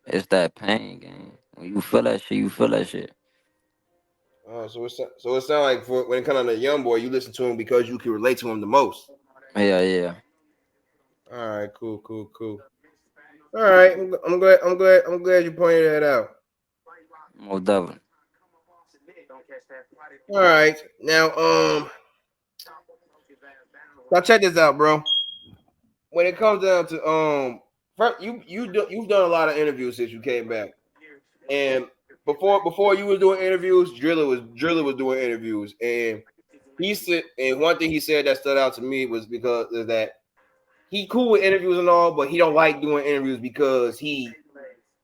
it's that pain game. When you feel that shit, you feel that shit. So it sounds like for when it comes to the young boy, you listen to him because you can relate to him the most. Yeah, yeah. All right, cool, cool, cool. All right, I'm glad you pointed that out. Most definitely. All right, now check this out, bro. When it comes down to you've done a lot of interviews since you came back, and before you were doing interviews, Drilla was doing interviews, and he said, and one thing he said that stood out to me was because of that he cool with interviews and all, but he don't like doing interviews because he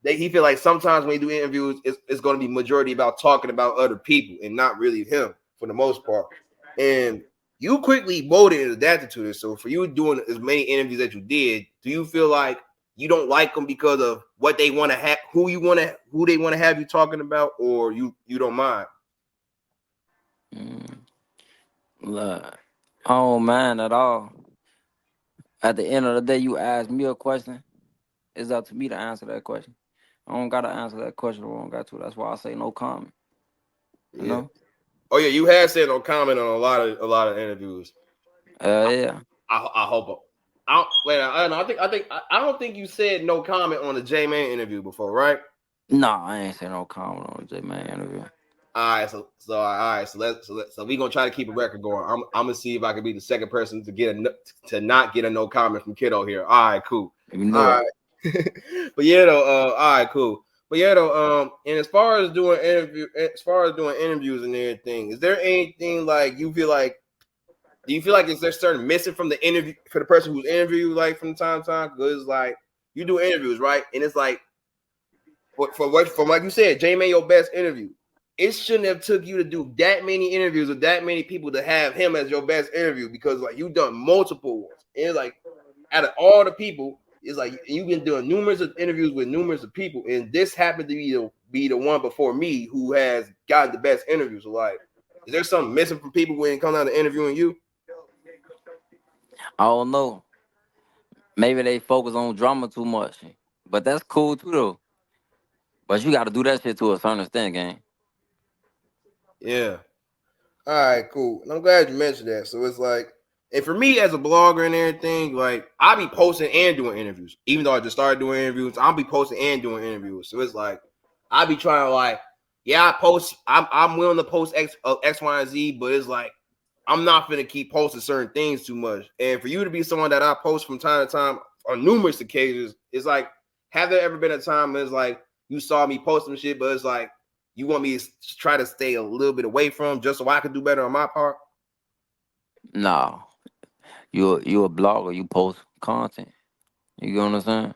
feel like sometimes when he do interviews, it's going to be majority about talking about other people and not really him for the most part. And you quickly molded and adapted to this. So for you doing as many interviews that you did, do you feel like you don't like them because of what they want to have, who they want to have you talking about, or you don't mind? Mm. Look, I don't mind at all. At the end of the day, you ask me a question. It's up to me to answer that question. I don't gotta answer that question. I don't got to. That's why I say no comment. You Yeah. know? Oh yeah, you had said no comment on a lot of interviews. I, Yeah. I hope. I don't think you said no comment on the J Man interview before, right? Nah, I ain't saying no comment on the J Man interview. All right, so we gonna try to keep a record going. I'm gonna see if I can be the second person to not get a no comment from Kiddo here. All right, cool. You know All right, but yeah though, all right, cool. But yeah though, and as far as doing interviews and everything, is there anything like you feel like? Do you feel like is there certain missing from the interview for the person who's interviewed like from time to time? Because like you do interviews, right? And it's like from like you said, J made your best interview. It shouldn't have took you to do that many interviews with that many people to have him as your best interview because like you've done multiple ones. And it's like out of all the people, it's like you've been doing numerous of interviews with numerous of people, and this happened to be the one before me who has gotten the best interviews. So like, is there something missing from people when it comes down to interviewing you? I don't know. Maybe they focus on drama too much, but that's cool too though. But you got to do that shit to a certain extent, gang. Yeah. All right, cool. And I'm glad you mentioned that. So it's like, and for me as a blogger and everything, like I be posting and doing interviews. Even though I just started doing interviews, I'll be posting and doing interviews. So it's like I be trying to like, yeah, I post. I'm willing to post X, Y, and Z, but it's like I'm not gonna keep posting certain things too much. And for you to be someone that I post from time to time on numerous occasions, it's like, have there ever been a time it's like you saw me posting shit, but it's like you want me to try to stay a little bit away from just so I can do better on my part? Nah, you a blogger. You post content. You get what I'm saying?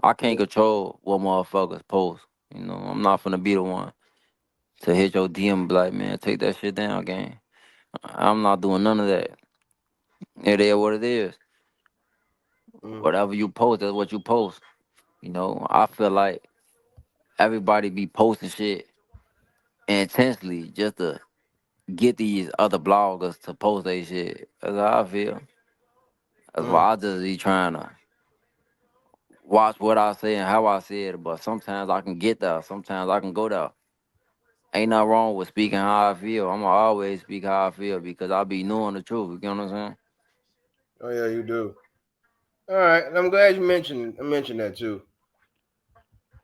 I can't control what motherfuckers post. You know, I'm not finna be the one to hit your DM and be like, man, take that shit down, gang. I'm not doing none of that. It is what it is. Whatever you post, that's what you post. You know, I feel like everybody be posting shit intentionally just to get these other bloggers to post their shit. That's how I feel. That's why I just be trying to watch what I say and how I say it. But sometimes I can get there. Sometimes I can go there. Ain't nothing wrong with speaking how I feel. I'ma always speak how I feel because I be knowing the truth. You get what I'm saying? Oh yeah, you do. All right, and I'm glad you mentioned that too.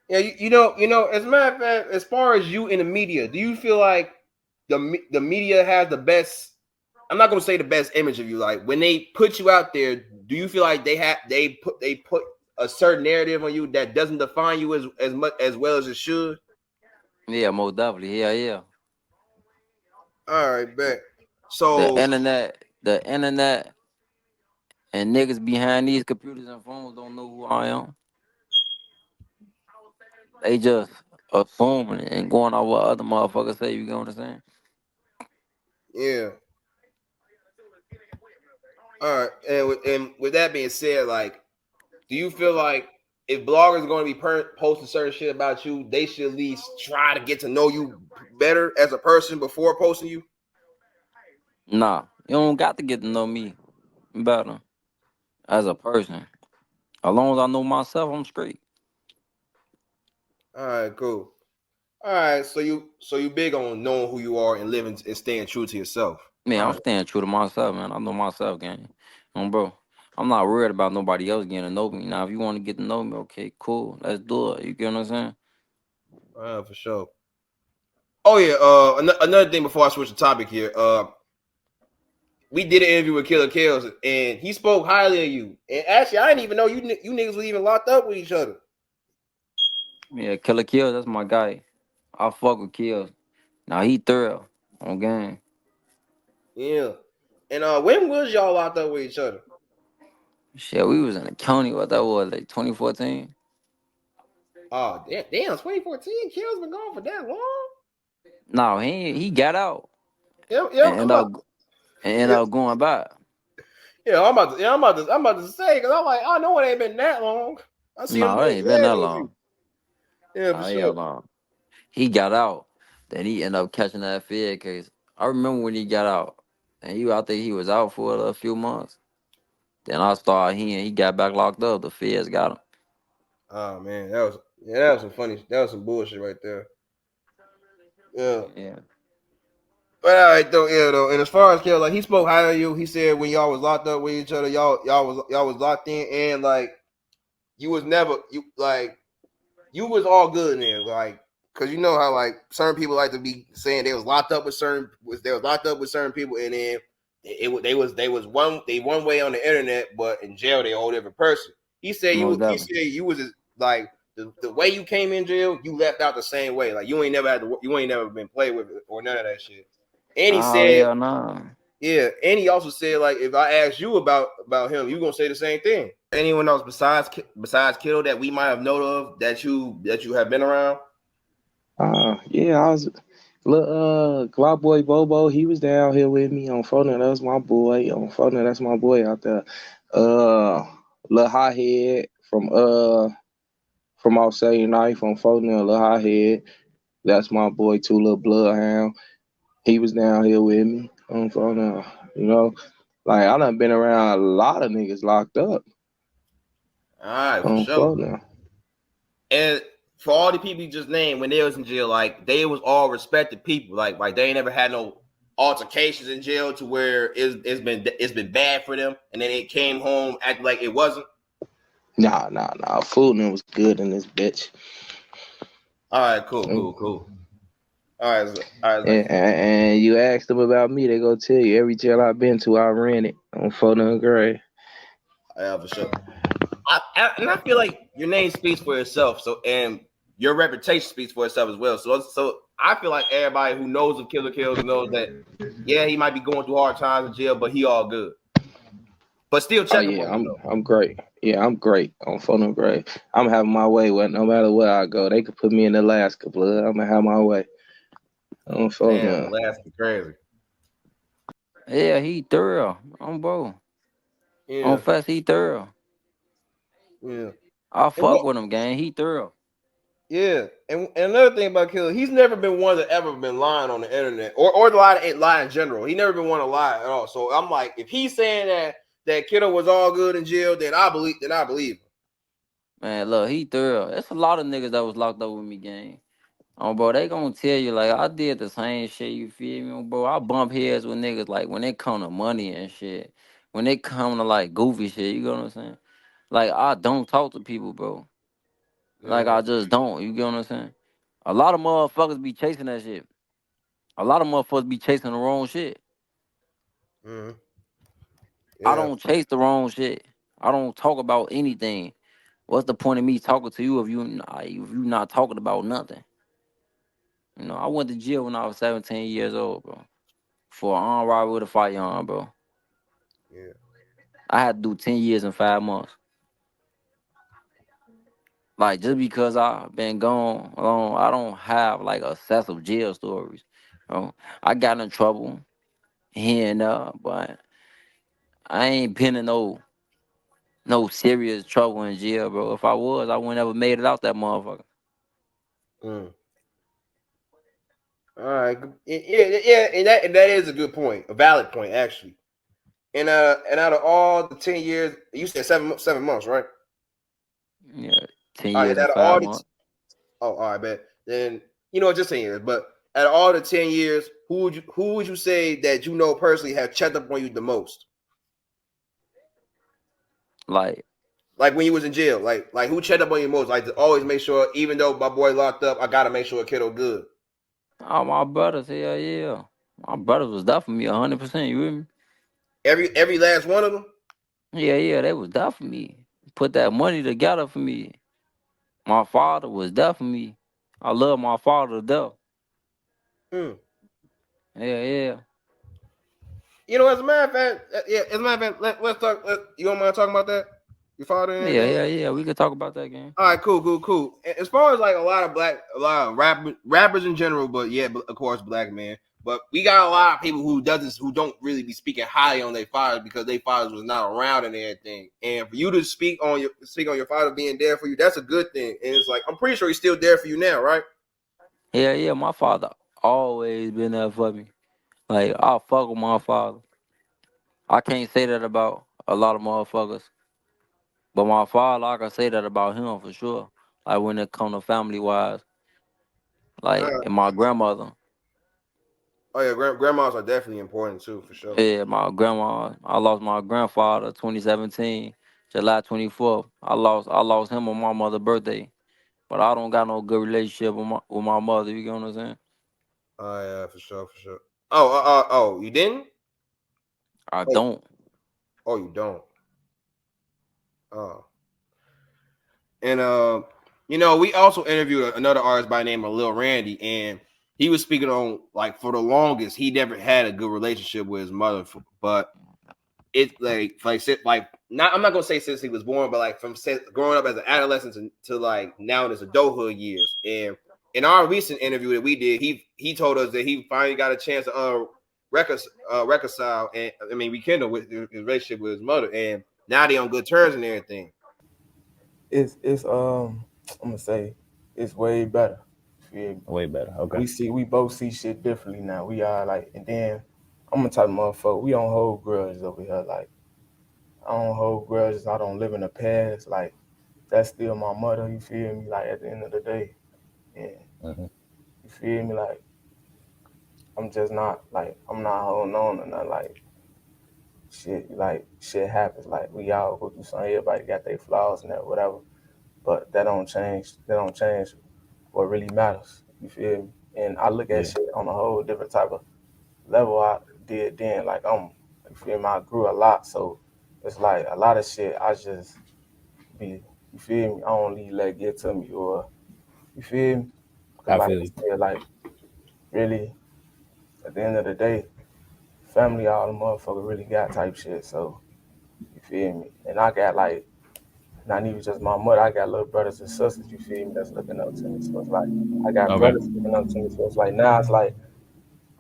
Yeah, you know. As a matter of fact, as far as you in the media, do you feel like the media has the best? I'm not gonna say the best image of you. Like when they put you out there, do you feel like they put a certain narrative on you that doesn't define you as much as well as it should? Yeah, most definitely. Yeah, yeah. All right, bet. The So internet, the internet, and niggas behind these computers and phones don't know who I am. They just assuming and going off what other motherfuckers say. You get what I'm saying? yeah. All right, and with that being said, like, do you feel like if bloggers are going to be posting certain shit about you, they should at least try to get to know you better as a person before posting you? Nah, you don't got to get to know me better as a person. As long as I know myself, I'm straight. All right, cool. All right, so you big on knowing who you are and living and staying true to yourself. Man, All I'm right. staying true to myself, man. I know myself, gang. Bro. I'm not worried about nobody else getting to know me. Now, if you want to get to know me, okay, cool. Let's do it. You get what I'm saying? For sure. Oh yeah. Another thing before I switch the topic here. We did an interview with Killa Kellz, and he spoke highly of you. And actually, I didn't even know you niggas were even locked up with each other. Yeah, Killer Kills, that's my guy. I fuck with Kills. Now, he thorough on game. Yeah. And when was y'all locked up with each other? Shit, we was in the county. What that was, like 2014? Oh, damn, 2014. Kellz been gone for that long. No, he got out Yeah, and ended up going back. I'm about to say because I'm like, I know it ain't been that long. I see him No, it doing ain't been dread that interviews. long. Yeah, for Oh, hell sure. no. He got out. Then he ended up catching that Fed case. I remember when he got out. And I think he was out for a few months. Then I started he got back locked up. The Feds got him. Oh man, that was some bullshit right there. Yeah. Yeah. But all right though, yeah though. And as far as Kellz, like he spoke high of you. He said when y'all was locked up with each other, y'all was locked in, and like you was never you was all good in there, like because you know how like certain people like to be saying they was locked up with certain people, and then they was one way on the internet, but in jail they a whole different person. He said you was like the way you came in jail, you left out the same way. Like you ain't never been played with or none of that shit. And he said, yeah, and he also said like if I asked you about him, you gonna say the same thing. Anyone else besides Kiddo that we might have known of that you have been around? Yeah, I was Glock Boy Bobo, he was down here with me on phone. That's my boy. On phone, that's my boy out there. Lil Hothead from Outside Knife on phone, Lil Hothead. That's my boy too, Lil Bloodhound. He was down here with me on phone. You know, like I done been around a lot of niggas locked up. All right, for sure. Now. And for all the people you just named, when they was in jail, like they was all respected people. Like they ain't never had no altercations in jail to where it's been bad for them, and then it came home acting like it wasn't. Nah. Fooling was good in this bitch. All right, cool. All right. And you asked them about me, they go tell you every jail I've been to, I ran it on 4 Gray. Yeah, for sure. And I feel like your name speaks for itself. So and your reputation speaks for itself as well. So I feel like everybody who knows of Killer Kellz knows that yeah, he might be going through hard times in jail, but he all good. But still check him. I'm great. Yeah, I'm great on 4 Gray. I'm having my way with no matter where I go. They could put me in Alaska, blood. I'm gonna have my way. On 4 Alaska crazy. Yeah, he thorough. On bro. Yeah. On fast, he thorough. Yeah. I fuck with him, gang. He thorough. Yeah. And another thing about Killa, he's never been one that ever been lying on the internet or lie in general. He never been one to lie at all. So I'm like, if he's saying that Kiddo was all good in jail, then I believe him. Man, look, he thorough. There's a lot of niggas that was locked up with me, gang. Bro, they gonna tell you, like, I did the same shit, you feel me, bro? I bump heads with niggas, like, when it come to money and shit. When it come to, like, goofy shit, you know what I'm saying? Like, I don't talk to people, bro. Like, I just don't, you get what I'm saying? A lot of motherfuckers be chasing that shit. A lot of motherfuckers be chasing the wrong shit. Mm-hmm. Yeah. I don't chase the wrong shit. I don't talk about anything. What's the point of me talking to you if you not talking about nothing? You know, I went to jail when I was 17 years old, bro. For an armed robbery with a firearm, bro. Yeah. I had to do 10 years and 5 months. Like, just because I've been gone alone, I don't have, like, excessive jail stories. I got in trouble here and there, but I ain't been in no serious trouble in jail, bro. If I was, I wouldn't ever made it out that motherfucker. All right. Yeah, and that is a good point, a valid point, actually. And out of all the 10 years, you said 7 months, right? Yeah, 10 years and 5 months. All right, bet. Then just 10 years. But out of all the 10 years, who would you say that you know personally have checked up on you the most? Like when you was in jail, like who checked up on you most? Like to always make sure, even though my boy locked up, I gotta make sure Kiddo good. Oh, my brothers, hell yeah. My brothers was there for me 100%. You hear me? Every last one of them. Yeah, they was there for me. Put that money together for me. My father was there for me. I love my father to death. Yeah. As a matter of fact, let's talk. You don't mind talking about that? Your father? Yeah. We could talk about that game. All right, cool. As far as like a lot of rappers in general, but yeah, of course, black man. But we got a lot of people who don't really be speaking highly on their fathers because their fathers was not around and everything. And for you to speak on your father being there for you, that's a good thing. And it's like I'm pretty sure he's still there for you now, right? Yeah. My father always been there for me. Like I fuck with my father. I can't say that about a lot of motherfuckers, but my father, I can say that about him for sure. Like when it come to family wise, like and my grandmother. Oh yeah, grandmas are definitely important too, for sure. Yeah, my grandma. I lost my grandfather 2017, July 24th. I lost him on my mother's birthday. But I don't got no good relationship with my mother. You get what I'm saying? Oh yeah, for sure, for sure. Oh, you didn't? I Oh, don't. oh, you don't. Oh, and we also interviewed another artist by the name of Lil Randy, and he was speaking on like for the longest he never had a good relationship with his mother, but it's like not I'm not gonna say since he was born, but like from growing up as an adolescent to like now in his adulthood years. And in our recent interview that we did, he told us that he finally got a chance to reconcile and rekindle with his relationship with his mother, and now they on good terms and everything. It's I'm gonna say it's way better. Yeah. Way better. Okay. We both see shit differently now. We are like, and then I'm gonna type of motherfucker. We don't hold grudges over here. Like I don't hold grudges. I don't live in the past. Like that's still my mother. You feel me? Like at the end of the day, and you feel me? Like I'm just not like I'm not holding on to nothing. Like shit happens. Like we all go through something. Everybody got their flaws and that whatever. But that don't change. That don't change what really matters. You feel me? And I look at shit on a whole different type of level I did then. Like you feel me? I grew a lot, so it's like a lot of shit. I just be, you feel me? I don't really let it get to me, or you feel me? Cause I like feel I you. said, like really, at the end of the day, family all the motherfucker really got type shit. So you feel me? And I got like not even just my mother. I got little brothers and sisters. You feel me? That's looking up to me. So it's like I got Okay. brothers looking up to me. So it's like now it's like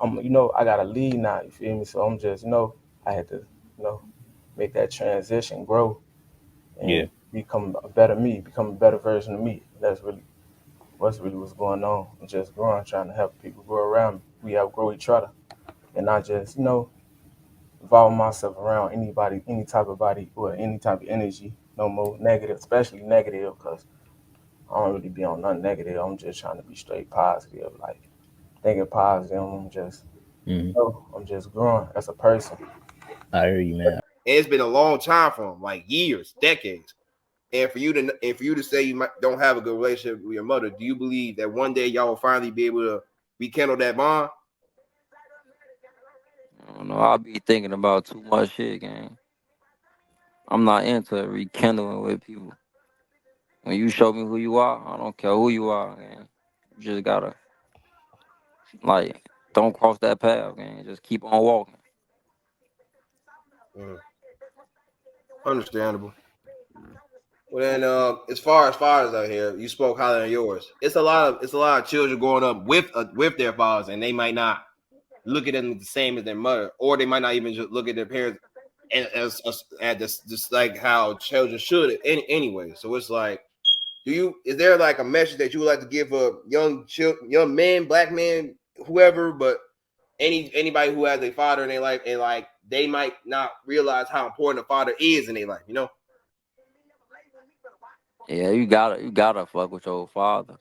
I got to lead now. You feel me? So I'm just, I had to, make that transition, grow, Yeah. and become a better me, become a better version of me. That's really what's going on. I'm just growing, trying to help people grow around me. We outgrow each other, and not just, involve myself around anybody, any type of body or any type of energy. No more negative, especially negative, because I don't really be on nothing negative. I'm just trying to be straight positive, like thinking positive. I'm just growing as a person. I hear you, man. And it's been a long time for him, like years, decades. And for you to say you don't have a good relationship with your mother, do you believe that one day y'all will finally be able to rekindle that bond? I don't know. I be thinking about too much shit, gang. I'm not into rekindling with people. When you show me who you are, I don't care who you are, gang. You just gotta like don't cross that path, gang. Just keep on walking. Mm, understandable. Well then, as far as out here, you spoke highly on yours. It's a lot of children growing up with their fathers, and they might not look at them the same as their mother, or they might not even just look at their parents as just like how children should anyway. So it's like, is there like a message that you would like to give a young man, black man, whoever, but anybody who has a father in their life, and like they might not realize how important a father is in their life, you know? Yeah, you gotta fuck with your father.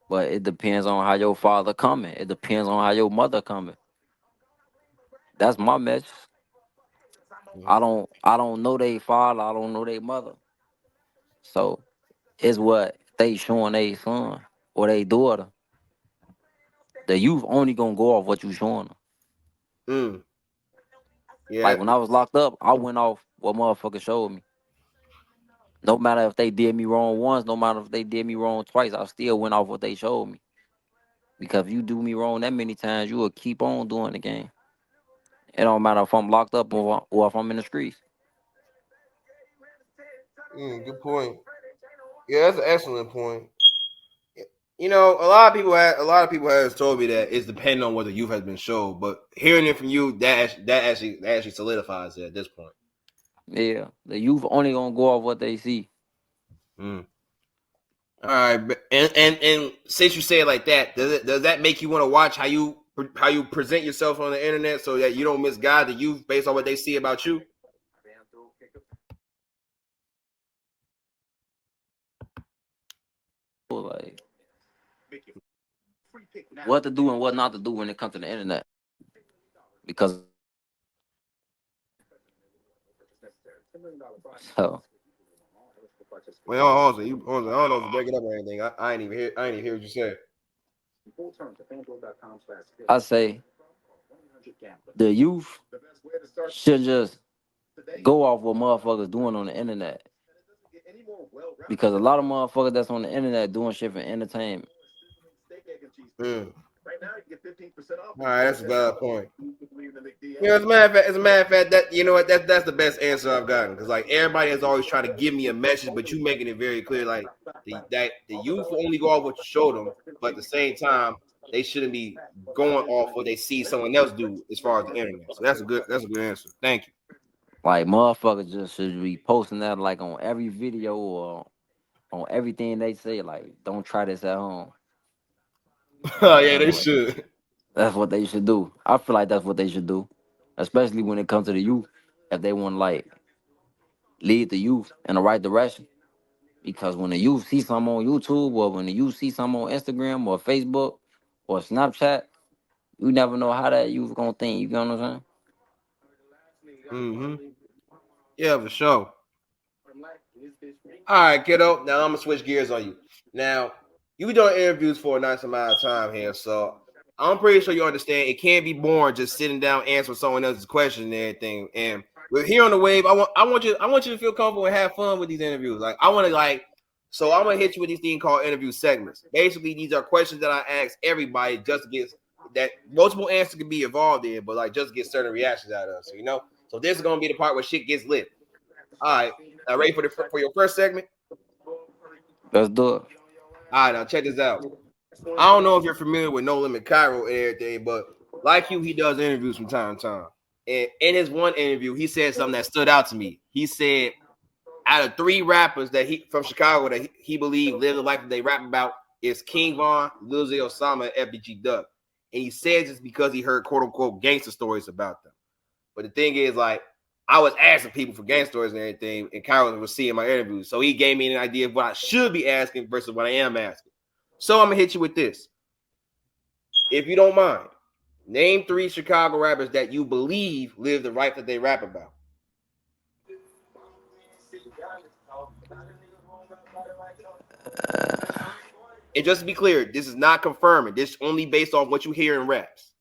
But it depends on how your father coming. It depends on how your mother coming. That's my message. I don't know they father, I don't know their mother. So it's what they showing they son or they daughter. The youth only gonna go off what you showing them. Mm, yeah. Like when I was locked up, I went off what motherfuckers showed me. No matter if they did me wrong once, no matter if they did me wrong twice, I still went off what they showed me. Because if you do me wrong that many times, you will keep on doing the game. It don't matter if I'm locked up or if I'm in the streets. Good point. Yeah, that's an excellent point. A lot of people has told me that it's depending on what the youth has been showed, but hearing it from you, that actually solidifies it at this point. Yeah, the youth only gonna go off what they see. Mm. All right, and since you say it like that, does that make you want to watch how you present yourself on the internet so that you don't misguide the youth based on what they see about you? Like what to do and what not to do when it comes to the internet. because so Wait, hold on. I don't know if you break it up or anything. I ain't even hear what you said. I say the youth should just go off what motherfuckers doing on the internet. Because a lot of motherfuckers that's on the internet doing shit for entertainment. All right, that's a valid point. As a matter of fact, that you know what, that's the best answer I've gotten, because like everybody is always trying to give me a message, but you making it very clear, like that the youth will only go off what you show them, but at the same time they shouldn't be going off what they see someone else do as far as the internet. So that's a good answer. Thank you. Like motherfuckers just should be posting that like on every video or on everything they say. Like, don't try this at home. Oh yeah, they should. That's what they should do. I feel like that's what they should do, especially when it comes to the youth. If they want to like lead the youth in the right direction, because when the youth see something on YouTube or when the youth see something on Instagram or Facebook or Snapchat, you never know how that youth gonna think. You know what I'm saying? Yeah, for sure. All right, kiddo. Now I'm gonna switch gears on you. Now you been doing interviews for a nice amount of time here, so I'm pretty sure you understand it can't be boring just sitting down answering someone else's question and everything. And we're here on the wave. I want you to feel comfortable and have fun with these interviews. Like I want to so I'm gonna hit you with these things called interview segments. Basically, these are questions that I ask everybody just to get that multiple answers can be involved in, but like just get certain reactions out of. So so this is gonna be the part where shit gets lit. All right, now ready for your first segment? Let's do it. All right, now check this out. I don't know if you're familiar with No Limit Cairo and everything, but like you, he does interviews from time to time. And in his one interview, he said something that stood out to me. He said, out of 3 rappers that he from Chicago that he believed live the life that they rap about, is King Von, Lil Zay Osama, and FBG Duck. And he says it's because he heard quote unquote gangster stories about them. But the thing is, like, I was asking people for gang stories and everything, and Cairo was seeing my interviews. So he gave me an idea of what I should be asking versus what I am asking. So I'm gonna hit you with this. If you don't mind, name 3 Chicago rappers that you believe live the life that they rap about. And just to be clear, this is not confirming. This is only based on what you hear in raps.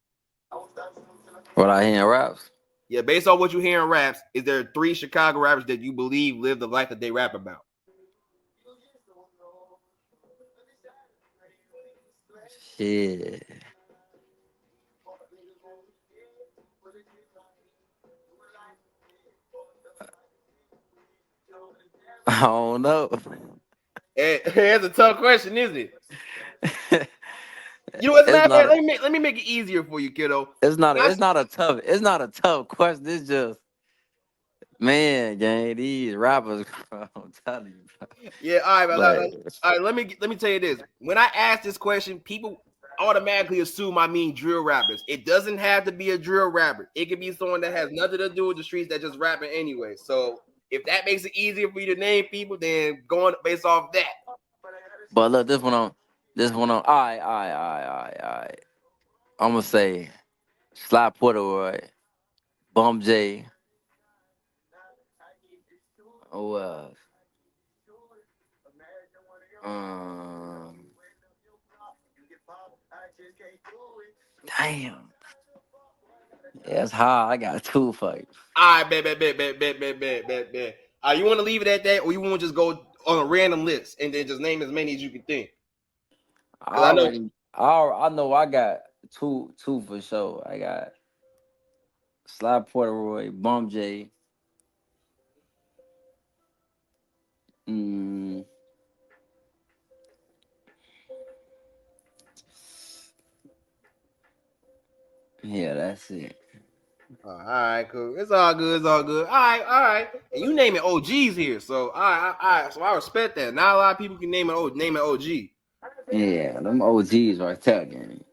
What I hear in raps? Yeah, based on what you hear in raps, is there 3 Chicago rappers that you believe live the life that they rap about? Shit. I don't know. It's a tough question, isn't it? You know, as a matter of fact, let me make it easier for you, kiddo. It's not a tough question. It's just, man, gang, these rappers, bro, I'm telling you, bro. Yeah, all right, let me tell you this. When I ask this question, people automatically assume I mean drill rappers. It doesn't have to be a drill rapper. It could be someone that has nothing to do with the streets that just rapping anyway. So if that makes it easier for you to name people, then going based off that. But look, this one on. All right. I'm gonna say Sly Porter, Bum J. Oh, damn. Yeah, it's hard. I got 2 for you. All right, bet. You want to leave it at that, or you want to just go on a random list and then just name as many as you can think? I know I got two for sure. I got Sly Porter, Bum J. Yeah, that's it. All right, cool. It's all good. All right. And you naming OGs here, so all right. So I respect that. Not a lot of people can name an OG. Yeah, them OGs right there, gang.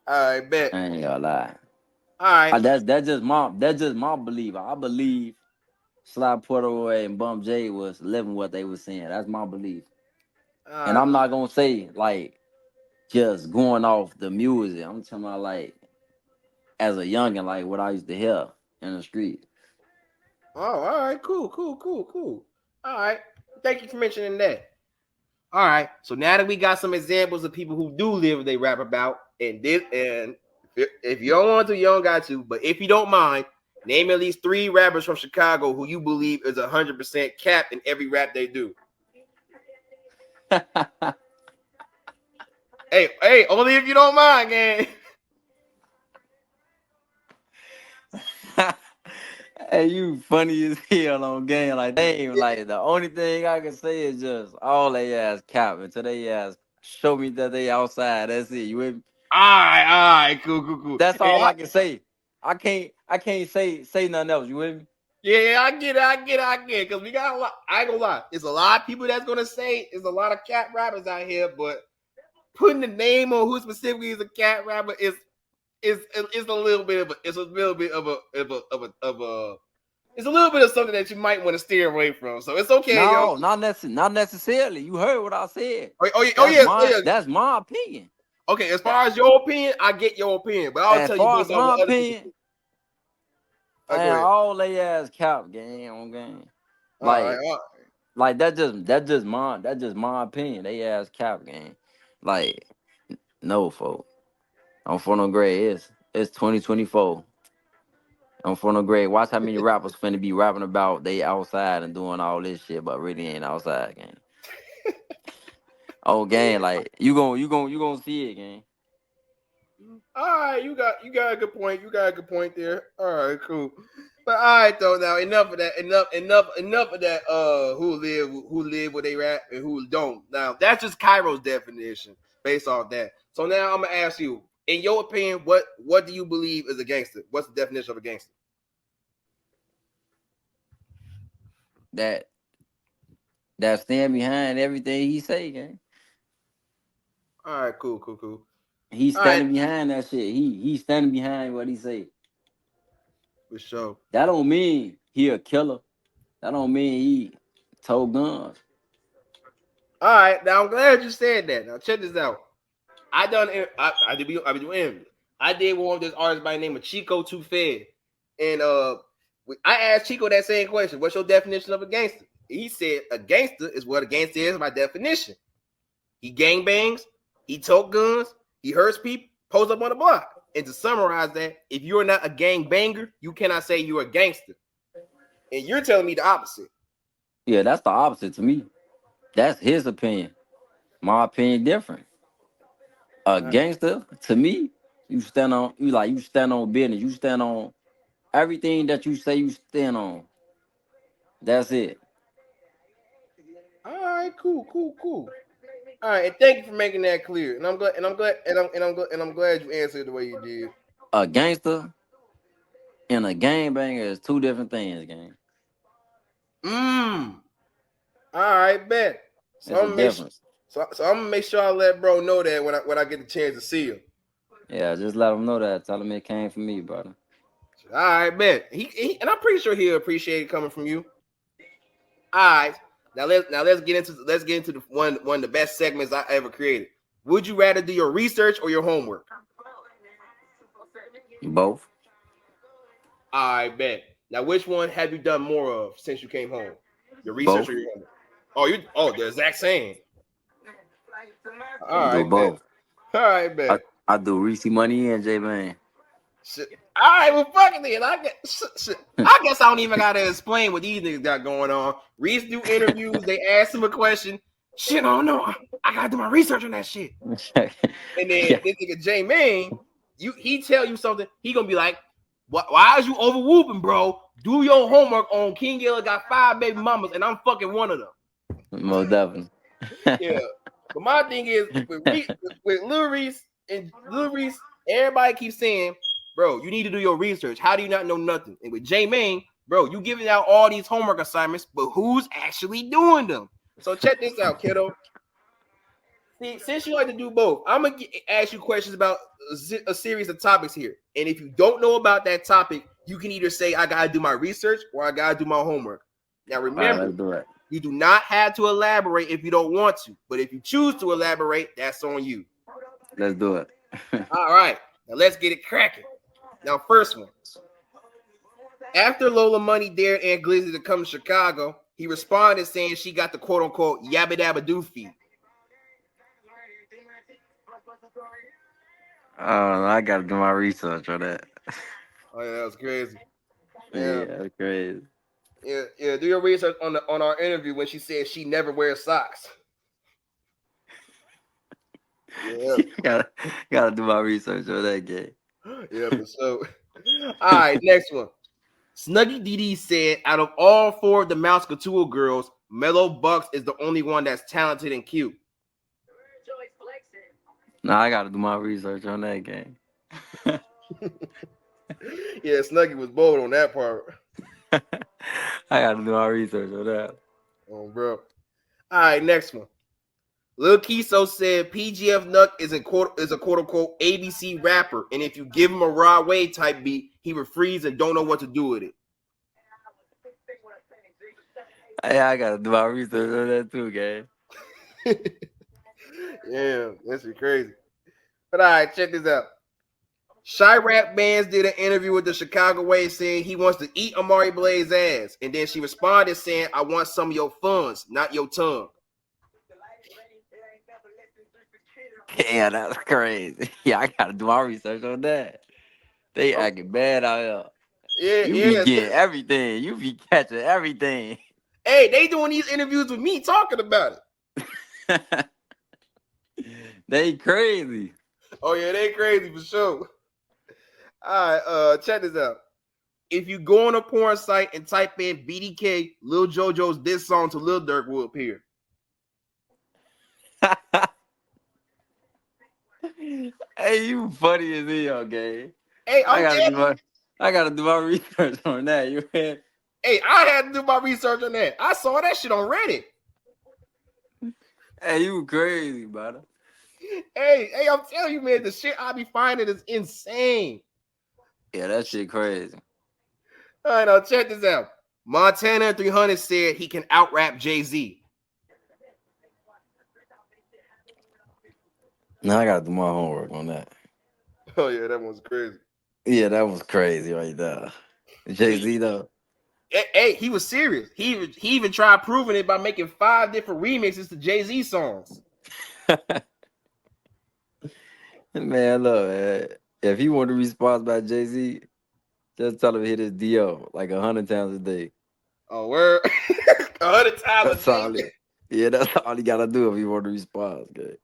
All right, bet. I ain't gonna lie. All right. That's just my belief. I believe Sly Porter and Bum J was living what they were saying. That's my belief. And I'm not gonna say like just going off the music. I'm talking about like as a youngin, like what I used to hear in the street. Oh, all right, cool. All right, thank you for mentioning that. All right, so now that we got some examples of people who do live what they rap about, and if you don't want to, you don't got to. But if you don't mind, name at least 3 rappers from Chicago who you believe is 100% cap in every rap they do. Hey, only if you don't mind, gang. Hey, you funny as hell on game. Like they ain't like the only thing I can say is just all they ass cap until they ass show me that they outside. That's it. You with me? All right, cool. That's all I can say. I can't say nothing else. You with me? Yeah, I get it. Because we got a lot. I ain't gonna lie. There's a lot of people that's gonna say there's a lot of cat rappers out here, but putting the name on who specifically is a cat rapper is a little bit of something that you might want to steer away from. So it's okay. No, not necessarily. You heard what I said. That's my opinion. Okay, as far as your opinion, I get your opinion, but I'll tell you based on my opinion. Man, all they ass cap game on game. Like that's just my opinion. They ass cap game. Like no, folks. I'm for no grade. It's 2024. I'm for no grade. Watch how many rappers finna be rapping about they outside and doing all this shit, but really ain't outside, gang. Oh, gang, like you gonna see it, gang. All right, you got a good point. You got a good point there. All right, cool. But all right though, now enough of that. Enough of that. Who live where they rap and who don't. Now that's just Cairo's definition based off that. So now I'm gonna ask you, in your opinion, what do you believe is a gangster? What's the definition of a gangster? That stand behind everything he say, gang. All right, cool. He's standing behind that shit. He's standing behind what he say. For sure. That don't mean he a killer. That don't mean he told guns. All right, now I'm glad you said that. Now check this out. I did doing. I did one with this artist by the name of Chico Too Fed, and I asked Chico that same question. What's your definition of a gangster? He said a gangster is what a gangster is by definition. He gangbangs, he tote guns, he hurts people, pulls up on the block. And to summarize that, if you're not a gangbanger, you cannot say you're a gangster. And you're telling me the opposite. Yeah, that's the opposite to me. That's his opinion. My opinion different. A gangster, to me, you stand on business. You stand on everything that you say you stand on. That's it. All right, cool. All right, and thank you for making that clear. And I'm glad you answered the way you did. A gangster and a gangbanger is 2 different things, gang. All right, bet. So I'm gonna make sure I let bro know that when I get the chance to see him. Yeah, just let him know that. Tell him it came from me, brother. All right, bet. He and I'm pretty sure he'll appreciate it coming from you. All right. Now let's get into the one of the best segments I ever created. Would you rather do your research or your homework? Both. All right, bet. Now, which one have you done more of since you came home? Your research or your homework? The exact same. All right, both. Bet. All right, bet. I do Reese Money and J Man. Shit. All right, well, fucking it. I guess I don't even gotta explain what these niggas got going on. Reese do interviews. They ask him a question. Shit, I don't know. I gotta do my research on that shit. And then this nigga J Man, he tell you something. He gonna be like, why is you over whooping, bro? Do your homework on King Killa got 5 baby mamas, and I'm fucking one of them. Most definitely. Yeah. But my thing is with Lil Reese, everybody keeps saying, bro, you need to do your research. How do you not know nothing? And with J-Main, bro, you giving out all these homework assignments, but who's actually doing them? So check this out, kiddo. See, since you like to do both, I'm going to ask you questions about a series of topics here. And if you don't know about that topic, you can either say, I got to do my research or I got to do my homework. Now, remember, let's do it. You do not have to elaborate if you don't want to. But if you choose to elaborate, that's on you. Let's do it. All right. Now, let's get it cracking. Now, first one. After Lola Money dared Aunt Glizzy to come to Chicago, he responded saying she got the quote-unquote yabba dabba doo feed. I gotta do my research on that. Oh yeah, that was crazy. Yeah, that's crazy. Yeah. Do your research on our interview when she said she never wears socks. Yeah, gotta do my research on that game. Yeah, for sure. All right, next one. Snuggy DD said, out of all 4 of the Mouse Couture girls, Mellow Bucks is the only one that's talented and cute. Nah, I gotta do my research on that game. Yeah, Snuggy was bold on that part. I gotta do my research on that. Oh, bro. All right, next one. Lil Kiso said PGF Nuck is a quote-unquote ABC rapper, and if you give him a Rod Wave type beat, he would freeze and don't know what to do with it. Hey, I gotta do my research on that too, gang. Yeah, that's crazy. But all right, check this out. Chiraq Bands did an interview with the Chicago Wave saying he wants to eat Amari Blaze's ass, and then she responded saying, I want some of your funds, not your tongue. Yeah, that's crazy. Yeah, I gotta do my research on that. They acting bad out here. You be getting everything. You be catching everything. Hey, they doing these interviews with me talking about it. They crazy. Oh yeah, they crazy for sure. All right, check this out. If you go on a porn site and type in BDK, Lil JoJo's diss song to Lil Durk will appear. Hey, you funny as hell, gang. Hey, I gotta do my research on that. You hear? Hey, I had to do my research on that. I saw that shit on Reddit. Hey, you crazy, brother. Hey, I'm telling you, man, the shit I be finding is insane. Yeah, that shit crazy. All right, now check this out. Montana 300 said he can out-rap Jay-Z. Now I gotta do my homework on that. Oh yeah, that was crazy. Yeah, that was crazy right there. Jay-Z though. Hey, he was serious. He even tried proving it by making 5 different remixes to Jay-Z songs. Man, look, man. If he want to be sponsored by Jay-Z, just tell him to hit his DO like 100 times a day. Oh, word. 100 times a day. Yeah, that's all he gotta do if he want to respond.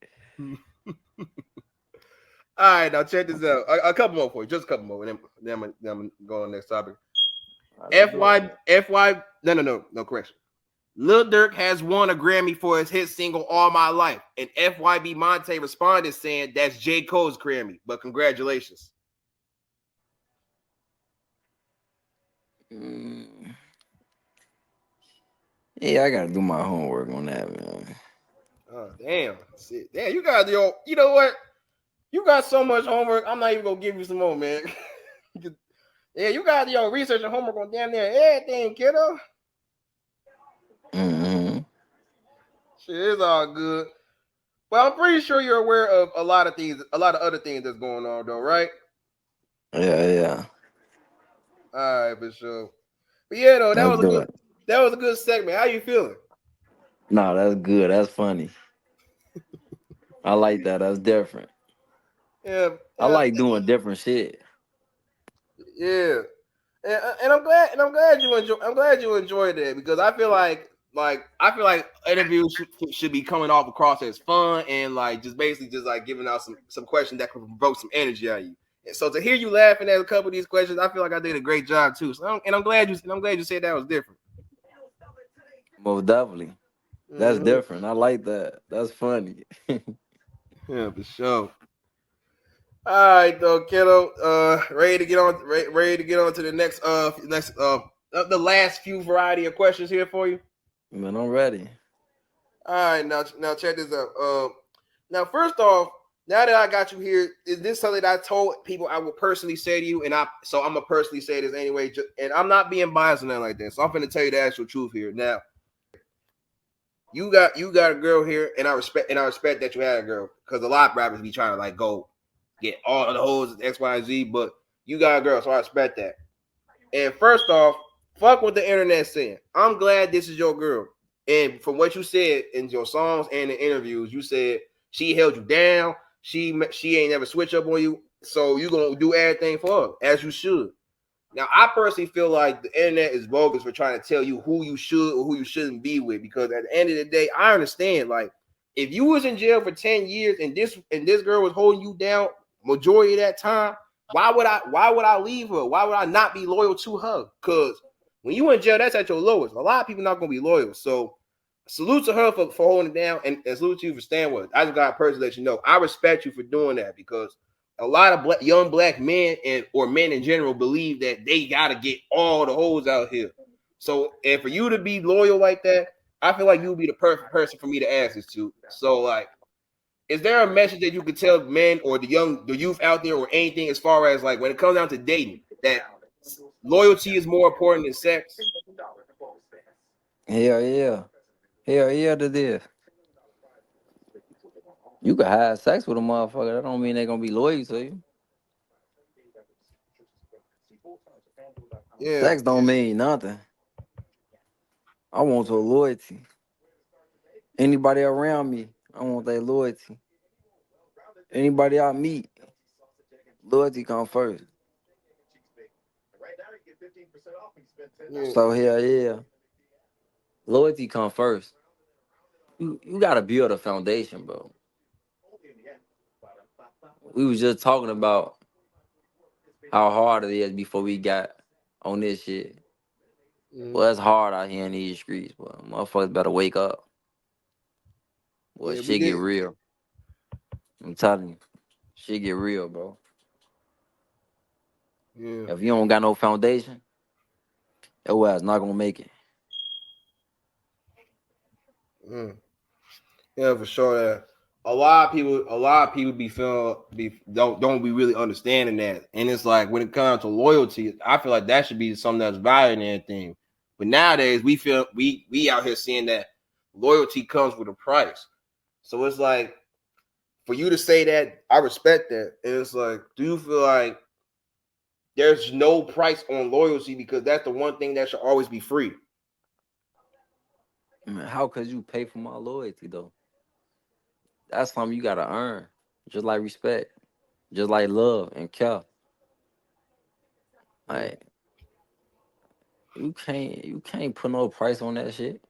All right, now check this out. A couple more for you, just a couple more, and then I'm gonna go on the next topic. No correction. Lil Durk has won a Grammy for his hit single "All My Life," and FYB Monte responded saying that's J. Cole's Grammy, but congratulations. Yeah, I gotta do my homework on that, man. Oh damn! Damn, you got you know what? You got so much homework. I'm not even gonna give you some more, man. Yeah, you got your research and homework on damn near everything, kiddo. Mm-hmm. Shit, it's all good. Well, I'm pretty sure you're aware of a lot of things, a lot of other things that's going on, though, right? Yeah. All right, for sure. But yeah, though, that was a good segment. How you feeling? No, that's good. That's funny. I like that. That's different. Yeah. I like doing different shit. Yeah. And I'm glad you enjoyed it because I feel like interviews should be coming off across as fun and like just basically just like giving out some questions that can provoke some energy out of you. And so to hear you laughing at a couple of these questions, I feel like I did a great job too. So I'm glad you said that was different. Most definitely. That's different. I like that. That's funny. Yeah, for sure. All right, though, kiddo. Ready to get on to the next the last few variety of questions here for you. Man, I'm ready. All right, now check this out. Now first off, now that I got you here, is this something that I told people I would personally say to you, and I'm gonna personally say this anyway, and I'm not being biased or nothing like that. So I'm gonna tell you the actual truth here. Now, you got a girl here, and I respect that you had a girl because a lot of rappers be trying to like go get all of the hoes X, Y, and Z, but You got a girl, so I respect that. And first off, fuck what the internet saying. I'm glad this is your girl. And from what you said in your songs and in interviews, you said she held you down. She ain't never switch up on you. So you gonna do everything for her, as you should. Now, I personally feel like the internet is bogus for trying to tell you who you should or who you shouldn't be with. Because at the end of the day, I understand. Like, if you was in jail for 10 years and this girl was holding you down majority of that time, why would I leave her? Why would I not be loyal to her? Because when you in jail, that's at your lowest. A lot of people not gonna be loyal. So salute to her for holding it down, and salute to you for staying with it. I just got to personally let you know I respect you for doing that, because a lot of young black men or men in general believe that they gotta get all the hoes out here. So, and for you to be loyal like that, I feel like you would be the perfect person for me to ask this to. So, like, is there a message that you could tell men or the youth out there, or anything, as far as like when it comes down to dating, that loyalty is more important than sex? Hell yeah. Hell yeah, that is. You can have sex with a motherfucker. That don't mean they gonna be loyal to you. Yeah. Sex don't mean nothing. I want your loyalty. Anybody around me, I want their loyalty. Anybody I meet, loyalty come first. Yeah. So hell yeah. Loyalty come first. You gotta build a foundation, bro. We was just talking about how hard it is before we got on this shit. Well, it's hard out here in these streets, but motherfuckers better wake up. Boy, Yeah, we shit get did. real. I'm telling you, shit get real, bro. Yeah. If you don't got no foundation, your ass not gonna make it. Yeah, for sure. That a lot of people don't be really understanding that. And it's like, when it comes to loyalty, I feel like that should be something that's valued and everything. But nowadays we feel we out here seeing that loyalty comes with a price. So it's like, for you to say that, I respect that. And it's like, do you feel like there's no price on loyalty, because that's the one thing that should always be free? Man, how could you pay for my loyalty though? That's something you gotta earn. Just like respect, just like love and care. Like you can't put no price on that shit.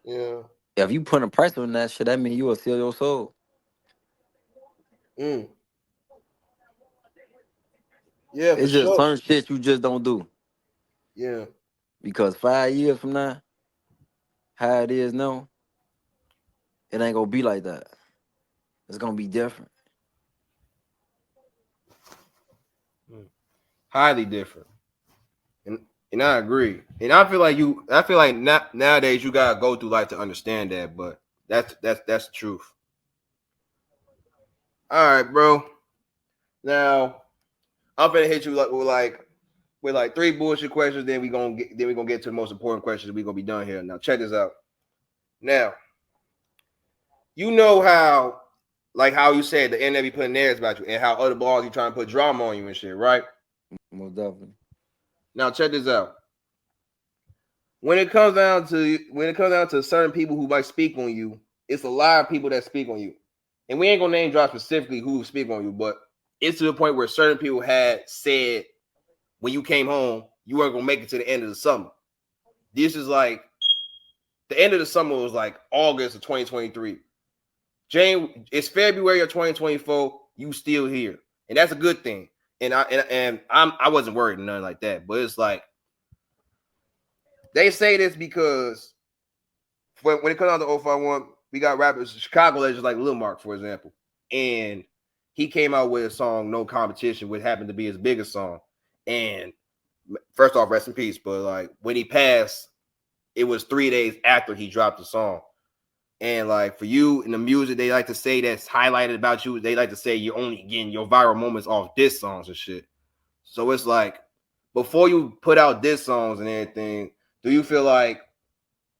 Yeah. If you put a price on that shit, that means you will sell your soul. Yeah, for It's just sure. certain shit you just don't do. Yeah. Because 5 years from now, how it is now, it ain't gonna be like that. It's gonna be different. Highly different. And I agree. And I feel like nowadays you gotta go through life to understand that, but that's the truth. All right, bro. Now I'm gonna hit you with like 3 bullshit questions. Then we gonna get to the most important questions. We gonna be done here. Now check this out. Now, you know how you said the internet be putting narratives about you, and how other blogs you trying to put drama on you and shit, right? Most definitely. Now check this out. When it comes down to certain people who might speak on you, it's a lot of people that speak on you. And we ain't gonna name drop specifically who speak on you, but it's to the point where certain people had said when you came home, you weren't gonna make it to the end of the summer. This is like the end of the summer was like August of 2023. It's February of 2024. You still here, and that's a good thing. And I wasn't worried or nothing like that, but it's like, they say this because when it comes down to 051, we got rappers, Chicago legends like Lil Marc, for example. And he came out with a song, No Competition, which happened to be his biggest song. And first off, rest in peace. But like, when he passed, it was 3 days after he dropped the song. And like, for you in the music, they like to say that's highlighted about you, they like to say you're only getting your viral moments off diss songs and shit. So it's like, before you put out diss songs and everything, do you feel like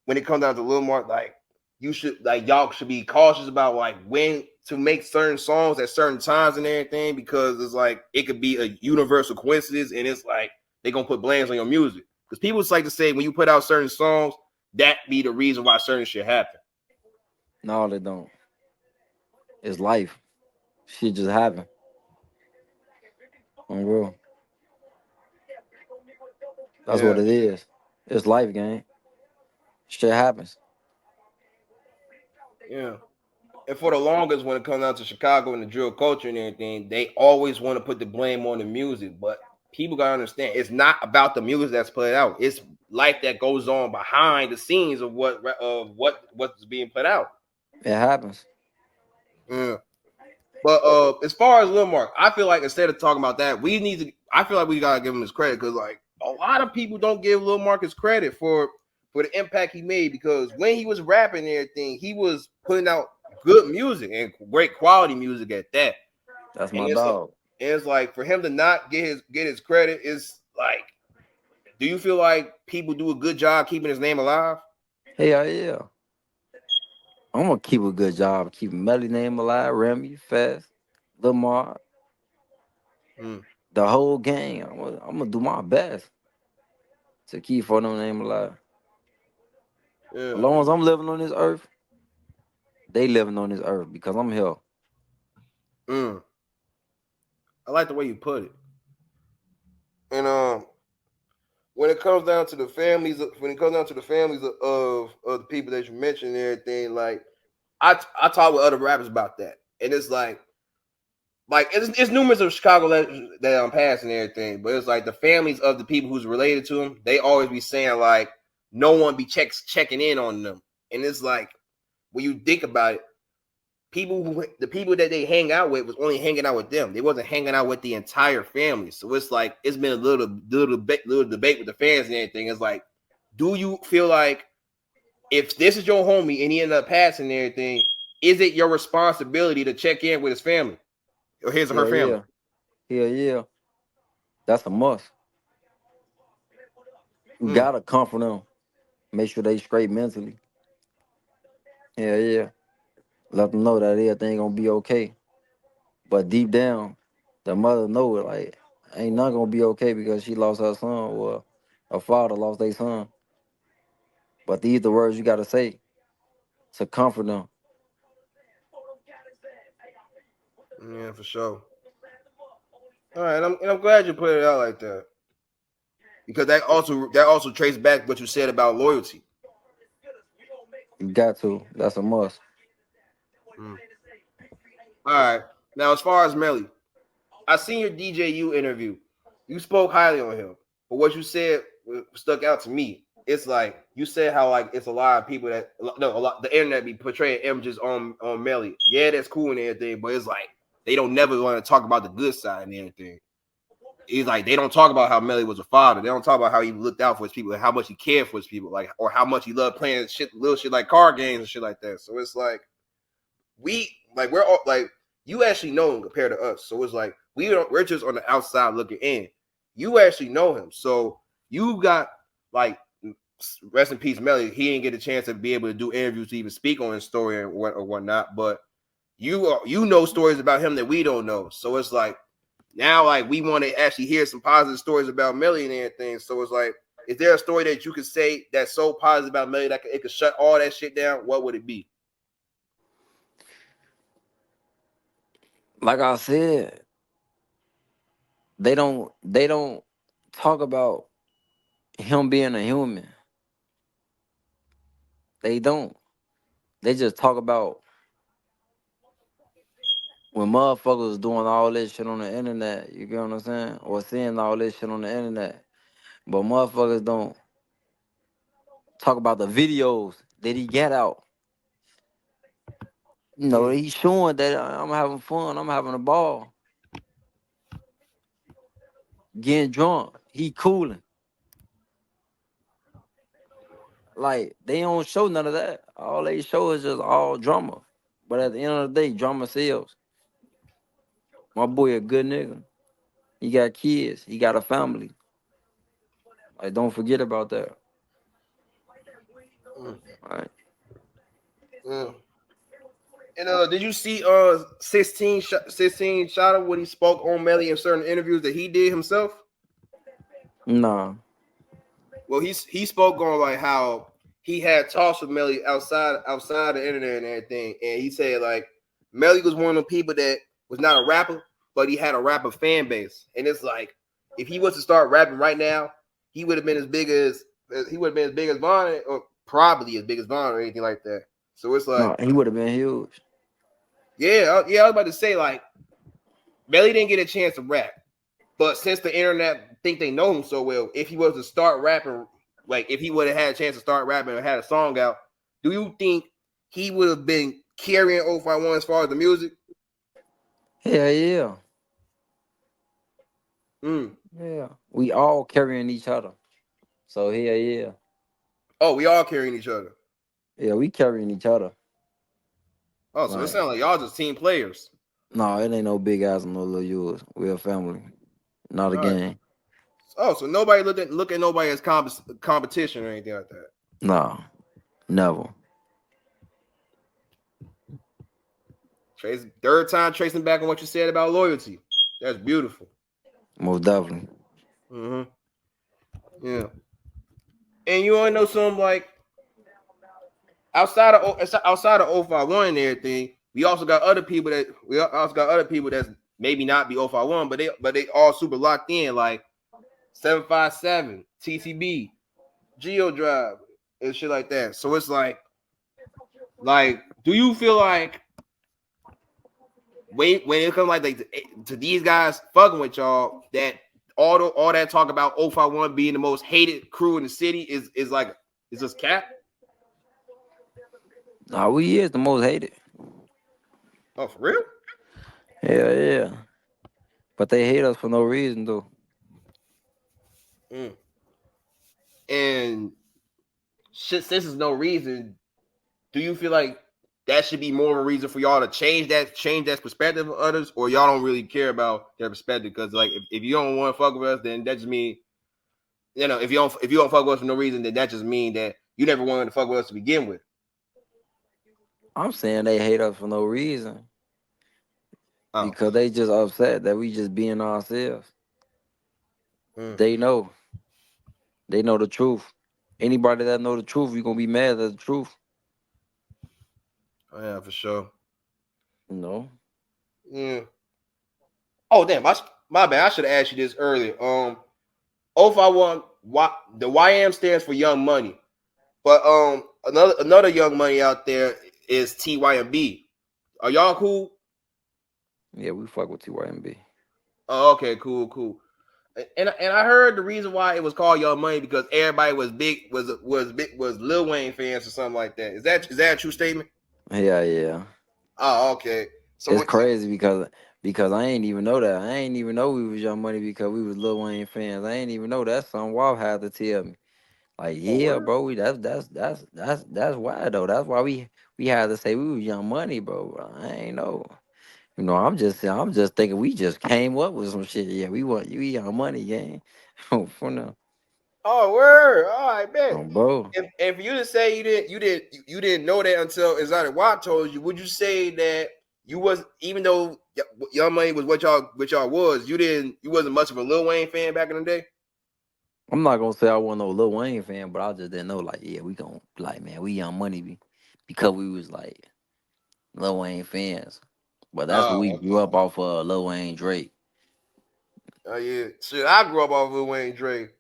when it comes down to Lil Marc, like y'all should be cautious about like when to make certain songs at certain times and everything because it's like it could be a universal coincidence, and it's like they gonna put blames on your music because people just like to say when you put out certain songs that be the reason why certain shit happen. No, they don't. It's life. Shit just happen. On real. That's what it is. It's life, gang. Shit happens. Yeah. And for the longest, when it comes down to Chicago and the drill culture and everything, they always want to put the blame on the music. But people gotta understand, it's not about the music that's put out. It's life that goes on behind the scenes of what's being put out. It happens. Yeah. But as far as Lil Marc, I feel like instead of talking about that, I feel like we gotta give him his credit because like a lot of people don't give Lil Marc his credit for the impact he made because when he was rapping and everything, he was putting out good music and great quality music at that. That's my dog. It's like for him to not get his credit is like, do you feel like people do a good job keeping his name alive? Hell yeah. I'm gonna keep a good job keeping Melly name alive, Remy, Fast, Lil Marc, the whole gang. I'm gonna do my best to keep for them name alive. Yeah. As long as I'm living on this earth, they living on this earth because I'm here. I like the way you put it. And when it comes down to the families, of the people that you mentioned and everything, like I talk with other rappers about that, and it's like it's numerous of Chicago that I'm passing and everything, but it's like the families of the people who's related to them, they always be saying like no one be checking in on them, and it's like when you think about it, the people that they hang out with was only hanging out with them. They wasn't hanging out with the entire family. So it's like it's been a little debate with the fans and everything. It's like, do you feel like if this is your homie and he ended up passing and everything, is it your responsibility to check in with his family or his or her family? Yeah. That's a must. You gotta comfort them. Make sure they straight mentally. Yeah. Let them know that everything gonna be okay. But deep down, the mother know it like ain't nothing gonna be okay because she lost her son or her father lost their son. But these the words you gotta say to comfort them. Yeah, for sure. All right, I'm glad you put it out like that because that also traces back what you said about loyalty. You got to. That's a must. All right. Now, as far as Melly, I seen your DJU interview. You spoke highly on him, but what you said stuck out to me. It's like you said how like it's a lot of people the internet be portraying images on Melly. Yeah, that's cool and everything, but it's like they don't never want to talk about the good side and everything. It's like they don't talk about how Melly was a father. They don't talk about how he looked out for his people and how much he cared for his people, like or how much he loved playing little shit like card games and shit like that. So it's like we're all like you actually know him compared to us. So it's like we're just on the outside looking in. You actually know him, so you got like rest in peace, Melly. He didn't get a chance to be able to do interviews to even speak on his story or whatnot. But you know stories about him that we don't know. So it's like now like we want to actually hear some positive stories about Melly and everything. So it's like, is there a story that you could say that's so positive about Melly that it could shut all that shit down? What would it be? Like I said, they don't talk about him being a human. They don't. They just talk about when motherfuckers doing all this shit on the internet, you get what I'm saying? Or seeing all this shit on the internet. But motherfuckers don't talk about the videos that he got out. You know, he's showing that I'm having fun, I'm having a ball. Getting drunk, he cooling. Like, they don't show none of that. All they show is just all drama. But at the end of the day, drama sells. My boy a good nigga. He got kids. He got a family. Like, don't forget about that. All right. And did you see 16 shot when he spoke on Melly in certain interviews that he did himself? Nah. Well, he spoke on like how he had talks with Melly outside the internet and everything, and he said like Melly was one of the people that was not a rapper, but he had a rapper fan base, and it's like if he was to start rapping right now, he would have been as big as Vaughn, or probably as big as Vaughn or anything like that. So it's like, No, he would have been huge. Yeah, I was about to say like Melly didn't get a chance to rap, but since the internet think they know him so well, if he was to start rapping, like if he would have had a chance to start rapping and had a song out, do you think he would have been carrying 051 as far as the music? Hell yeah. Mm. Yeah. We all carrying each other. So hell yeah. Oh, we all carrying each other. Yeah, we carrying each other. Oh, so it sounds like y'all just team players. No, it ain't no big guys and no little yours. We're a family, not a All gang. right. Oh, so nobody look at nobody as competition or anything like that. No, never. Third time tracing back on what you said about loyalty. That's beautiful. Most definitely. Mm-hmm. Yeah. And you want to know something like outside of 051 and everything, we also got other people that's maybe not be 051, but they all super locked in, like 757, TTB, Geo Drive, and shit like that. So it's like, do you feel like when it comes like to these guys fucking with y'all, that all that talk about 051 being the most hated crew in the city is just cap? No, we is the most hated. Oh, for real? Hell yeah. But they hate us for no reason though. Mm. And shit, since there's no reason, do you feel like that should be more of a reason for y'all to change that perspective of others, or y'all don't really care about their perspective? Because like if you don't want to fuck with us, then that just mean, if you don't fuck with us for no reason, then that just mean that you never wanted to fuck with us to begin with. I'm saying they hate us for no reason. Oh. Because they just upset that we just being ourselves. Mm. They know the truth. Anybody that know the truth, you're gonna be mad at the truth. Oh, yeah, for sure. No. Yeah. Oh damn, my bad. I should have asked you this earlier. 051, the YM stands for Young Money, but another Young Money out there is TYMB. Are y'all cool? Yeah, we fuck with TYMB. Oh, okay, cool. And I heard the reason why it was called Young Money because everybody was Lil Wayne fans or something like that. Is that a true statement? Yeah. Oh, okay. So it's crazy because I ain't even know that. I ain't even know we was Young Money because we was Lil Wayne fans. I ain't even know that. Something Wop had to tell me. Like, yeah, bro, that's why though. That's why we had to say we was Young Money, bro. I ain't know. I'm just thinking we just came up with some shit. Yeah, we want you Young Money, gang. For now. Oh, word. All right, bet. Bro. And for you to say you didn't know that until Exotic Watt told you, would you say that you was, even though Young Money was what y'all was, you wasn't much of a Lil Wayne fan back in the day? I'm not gonna say I wasn't no Lil Wayne fan, but I just didn't know, like, yeah, we gonna, like, man, we Young Money because we was like Lil Wayne fans. But that's what we grew up off of, Lil Wayne, Drake. Oh yeah, shit, I grew up off Lil Wayne, Drake.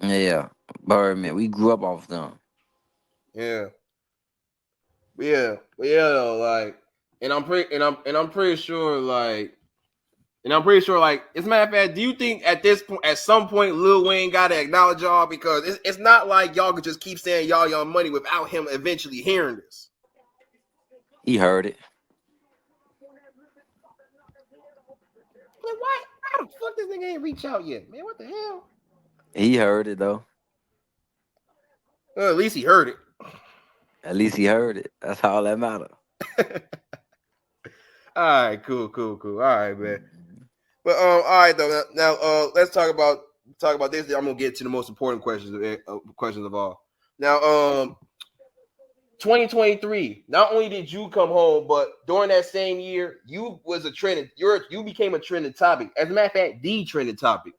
Yeah, Birdman, we grew up off them. Yeah, like, and I'm pretty sure, like, as a matter of fact, do you think at some point Lil Wayne gotta acknowledge y'all, because it's not like y'all could just keep saying y'all Young Money without him eventually hearing this? He heard it. Like, why? How the fuck this nigga ain't reach out yet, man? What the hell? He heard it though. Well, at least he heard it. At least he heard it. That's all that matter. All right, cool. All right, man. But all right though. Now let's talk about this. I'm gonna get to the most important questions of all. Now, 2023. Not only did you come home, but during that same year, you was a trending. You became a trending topic. As a matter of fact, the trending topic.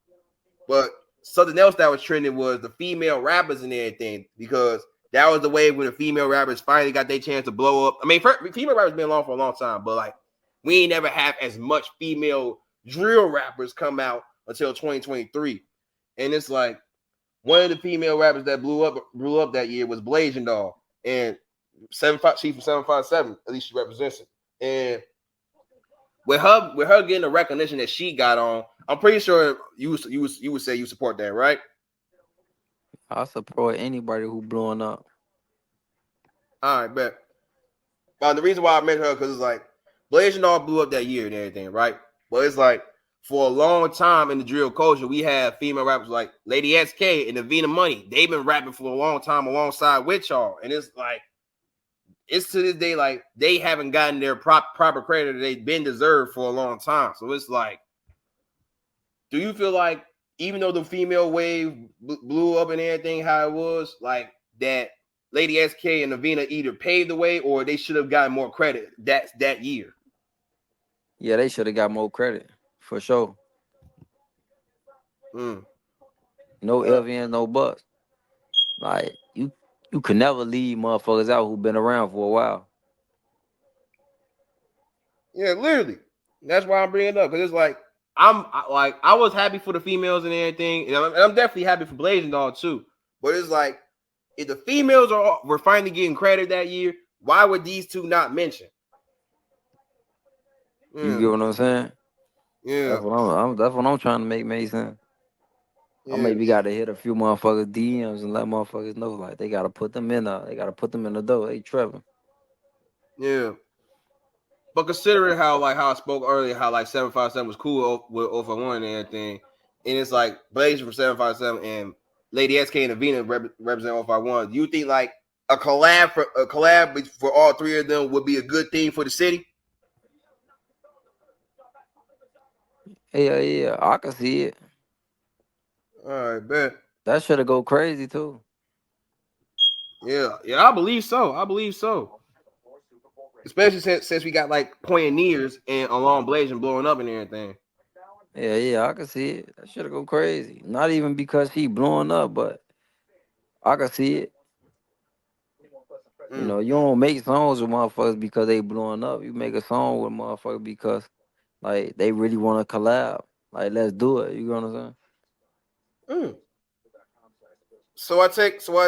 But something else that was trending was the female rappers and everything, because that was the wave when the female rappers finally got their chance to blow up. I mean, female rappers been along for a long time, but like we ain't never have as much female drill rappers come out until 2023. And it's like one of the female rappers that blew up that year was Blazing Doll, and she from 757. At least she represents it. And with her getting the recognition that she got on, I'm pretty sure you would say you support that, right? I support anybody who blowing up. All right, bet. The reason why I mentioned her because it's like Blazing Doll blew up that year and everything, right? But it's like for a long time in the drill culture, we have female rappers like Lady SK and Avina Money. They've been rapping for a long time alongside with y'all, and it's like it's to this day like they haven't gotten their proper credit that they've been deserved for a long time. So it's like, do you feel like even though the female wave blew up and everything how it was, like that Lady SK and Avina either paved the way or they should have gotten more credit that year? Yeah, they should have got more credit for sure. No ifs and no buts. Like you could never leave motherfuckers out who've been around for a while. Yeah, literally. That's why I'm bringing it up, because it's like I was happy for the females and everything, and I'm definitely happy for Blazing Doll too. But it's like if the females were finally getting credit that year, why would these two not mention? You get what I'm saying? Yeah, that's what I'm trying to make sense. Yeah. I maybe got to hit a few motherfuckers DMs and let motherfuckers know like they gotta put them in there. They gotta put them in the door. They tripping. Yeah. But considering how I spoke earlier, how like 757 was cool with 051 and everything, and it's like Blazing for 757 and Lady SK and Avina represent 051. Do you think like a collab for all three of them would be a good thing for the city? Yeah, I can see it. All right, bet. That should go crazy too. Yeah, I believe so. Especially since we got like Pioneers and along Blazing blowing up and everything. Yeah, I can see it. That should go crazy. Not even because he blowing up, but I can see it. You know, you don't make songs with motherfuckers because they blowing up. You make a song with motherfuckers because like they really want to collab. Like, let's do it. You know what I'm saying? So I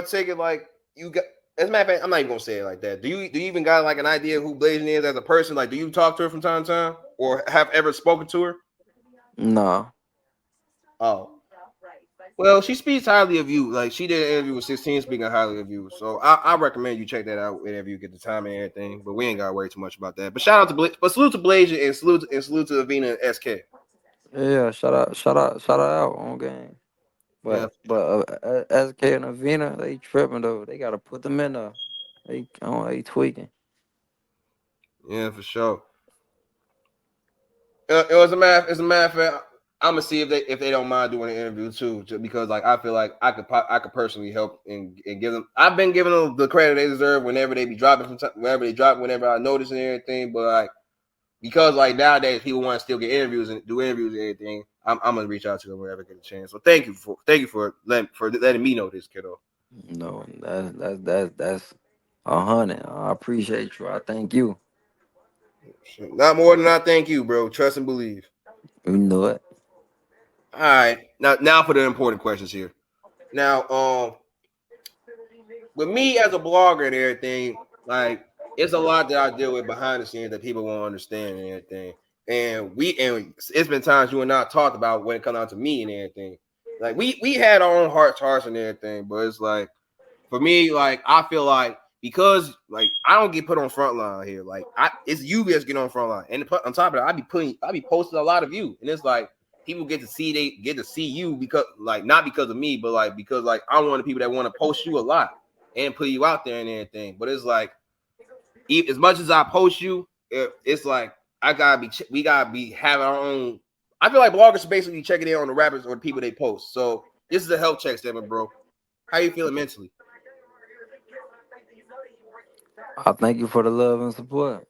take it like you got. As a matter of fact, I'm not even gonna say it like that. Do you even got like an idea who Blazing is as a person? Like, do you talk to her from time to time, or have ever spoken to her? Nah. Oh. Well, she speaks highly of you. Like, she did an interview with 16 speaking highly of you. So I recommend you check that out whenever you get the time and everything. But we ain't gotta worry too much about that. But shout out to salute to Blazing and salute to Avina and SK. Yeah, shout out on game. But SK and Avina, they tripping though. They gotta put them in there. They tweaking. Yeah, for sure. As a matter of fact, I'm gonna see if they don't mind doing an interview too, just because like I feel like I could personally help and give them. I've been giving them the credit they deserve whenever they be dropping whenever I notice and everything. But like because like nowadays people want to still get interviews and do interviews and everything, I'm gonna reach out to them whenever I get a chance. So thank you for letting me know this, kiddo. No, that's 100. I appreciate you. I thank you. Not more than I thank you, bro. Trust and believe. You know it. All right, now for the important questions here. Now, with me as a blogger and everything, like it's a lot that I deal with behind the scenes that people won't understand and everything. And it's been times you and I talked about when it comes down to me and everything. Like we had our own hearts and everything, but it's like for me, like I feel like because like I don't get put on front line here, like it's you guys get on front line, and on top of that, I be posting a lot of you, and it's like people get to see you because like not because of me, but like because like I'm one of the people that want to post you a lot and put you out there and everything. But it's like as much as I post you, it's like we gotta be having our own. I feel like bloggers should basically checking in on the rappers or the people they post. So this is a health check statement, bro. How you feeling mentally? I thank you for the love and support.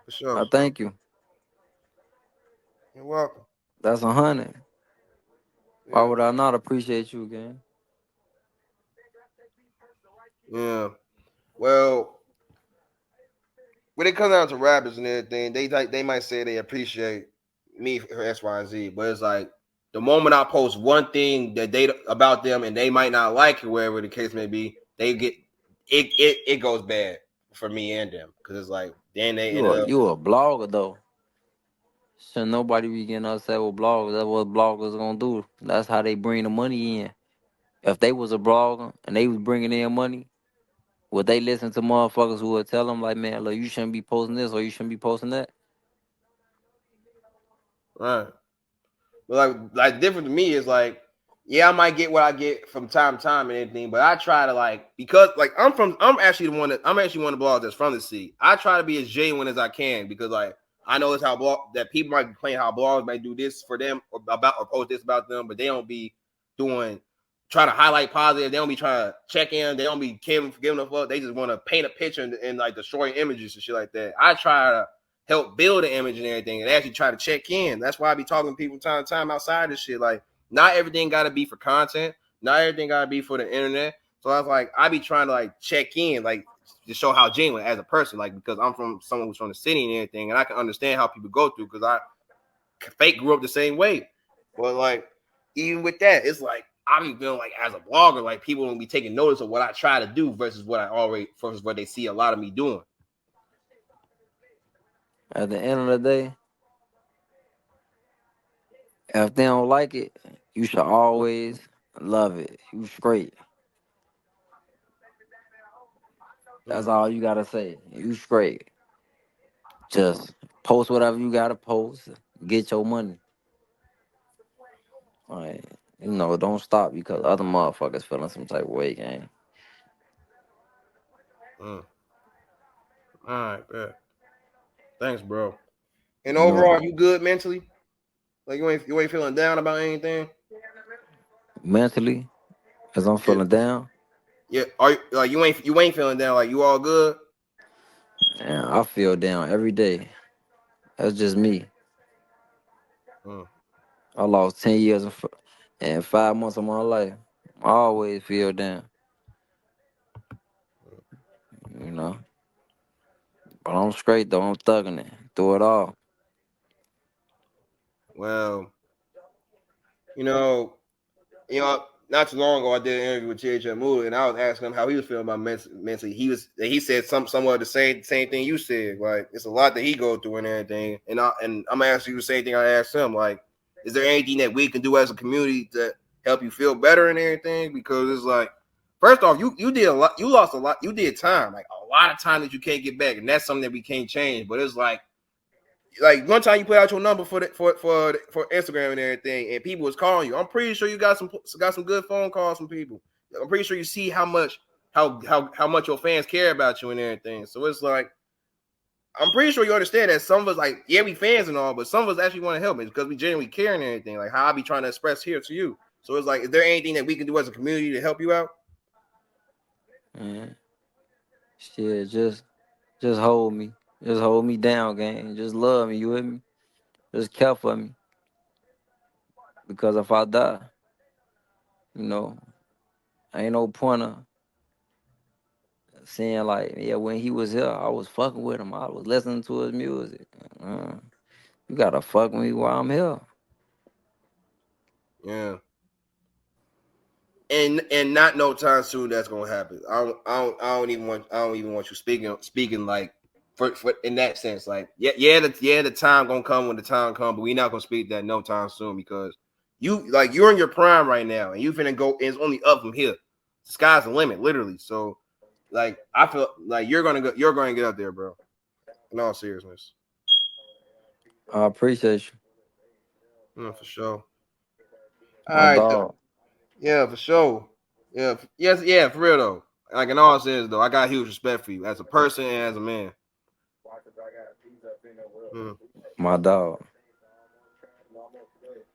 For sure. I thank you. You're welcome. That's 100. Why Yeah. would I not appreciate you again? Yeah. Well, when it comes down to rappers and everything, they might say they appreciate me for X, Y, and Z, but it's like the moment I post one thing that they about them and they might not like it, wherever the case may be, they get it goes bad for me and them because it's like then they end up You a blogger though. Should nobody be getting upset with bloggers. That's what bloggers gonna do. That's how they bring the money in. If they was a blogger and they was bringing in money, would they listen to motherfuckers who would tell them like, man, look, you shouldn't be posting this or you shouldn't be posting that? right. But like different to me is like, yeah, I might get what I get from time to time and everything, but I try to like because like I'm actually one of the bloggers that's from the city. I try to be as genuine as I can because like I know it's that people might complain how bloggers might do this for them or post this about them, but they don't be trying to highlight positive. They don't be trying to check in. They don't be giving a fuck. They just want to paint a picture and like destroy images and shit like that. I try to help build the image and everything and actually try to check in. That's why I be talking to people time to time outside this shit. Like, not everything got to be for content. Not everything got to be for the internet. So I was like, I be trying to like check in, like to show how genuine as a person, like because I'm from someone who's from the city and everything, and I can understand how people go through because I fake grew up the same way. But like, even with that, it's like I be feeling like as a blogger, like people don't be taking notice of what I try to do versus what they see a lot of me doing. At the end of the day, if they don't like it, you should always love it. You straight. That's all you gotta say. You straight. Just post whatever you gotta post. Get your money. Like, don't stop because other motherfuckers feeling some type of way, gang. All right, bet. Thanks, bro. And You know, overall, you good mentally? Like you ain't feeling down about anything? mentally, as I'm Yeah. feeling down, Yeah. Are you like you ain't feeling down? Like you all good? and I feel down every day. That's just me. Mm. I lost 10 years and 5 months of my life. I always feel down, you know. But I'm straight though. I'm thugging it through it all. Well, you know, not too long ago I did an interview with THM Moody, and I was asking him how he was feeling about mentally. He said somewhat the same thing you said. Like it's a lot that he go through and everything. And I'm gonna ask you the same thing I asked him. Like, is there anything that we can do as a community to help you feel better and everything? Because it's like, first off, you did a lot. You lost a lot. You did time, like a lot of time that you can't get back, and that's something that we can't change. But it's like one time you put out your number for Instagram and everything, and people was calling you. I'm pretty sure you got some good phone calls from people. I'm pretty sure you see how much your fans care about you and everything. So it's like I'm pretty sure you understand that some of us like we fans and all, but some of us actually want to help it because we genuinely care and everything. Like how I be trying to express here to you. So it's like, is there anything that we can do as a community to help you out? Man, shit, just hold me. Just hold me down, gang. Just love me, you with me? Just care for me. Because if I die, ain't no point of saying like, yeah, when he was here, I was fucking with him. I was listening to his music. You gotta fuck with me while I'm here. Yeah. And not no time soon that's gonna happen. I don't even want you speaking like for in that sense. Like the time gonna come when the time comes, but we not gonna speak that no time soon because you're in your prime right now and you finna go. It's only up from here. The sky's the limit, literally. So like I feel like you're gonna get up there, bro. In all seriousness. I appreciate you. For sure. All My right. dog. Yeah, for sure. Yeah, for real though. Like in all sense though, I got huge respect for you as a person and as a man. My dog.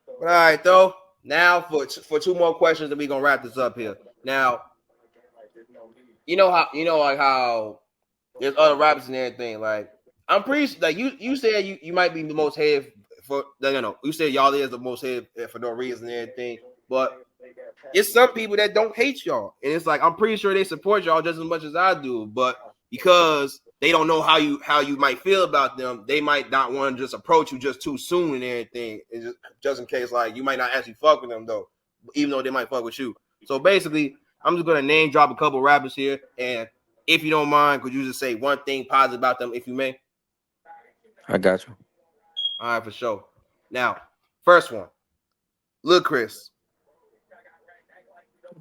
But all right though. Now for two more questions, and we gonna wrap this up here. Now, you know how there's other rappers and everything. Like I'm pretty like you said you might be the most hated for you said y'all is the most hated for no reason and everything, but it's some people that don't hate y'all, and it's like I'm pretty sure they support y'all just as much as I do, but because they don't know how you might feel about them, they might not want to just approach you just too soon and everything, and just in case like you might not actually fuck with them though, even though they might fuck with you. So basically, I'm just gonna name drop a couple rappers here, and if you don't mind, could you just say one thing positive about them, if you may? I got you. All right, for sure. Now, first one, Lil Chris.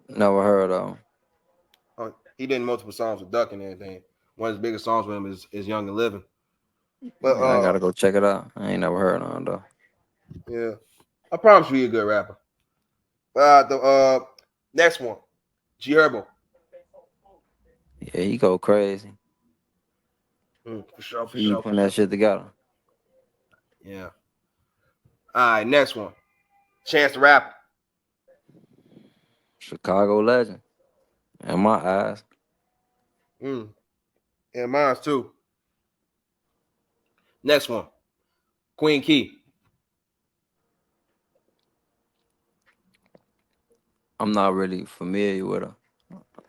Never heard of him. He did multiple songs with Duck and everything. One of his biggest songs with him is Young and Living. But I gotta go check it out. I ain't never heard of him though. Yeah, I promise you, he's a good rapper. The next one, G Herbo. Yeah, he go crazy. For sure. He putting that shit together. Yeah. All right, next one, Chance the Rapper. Chicago legend. In my eyes. And mine too. Next one, Queen Key. I'm not really familiar with her.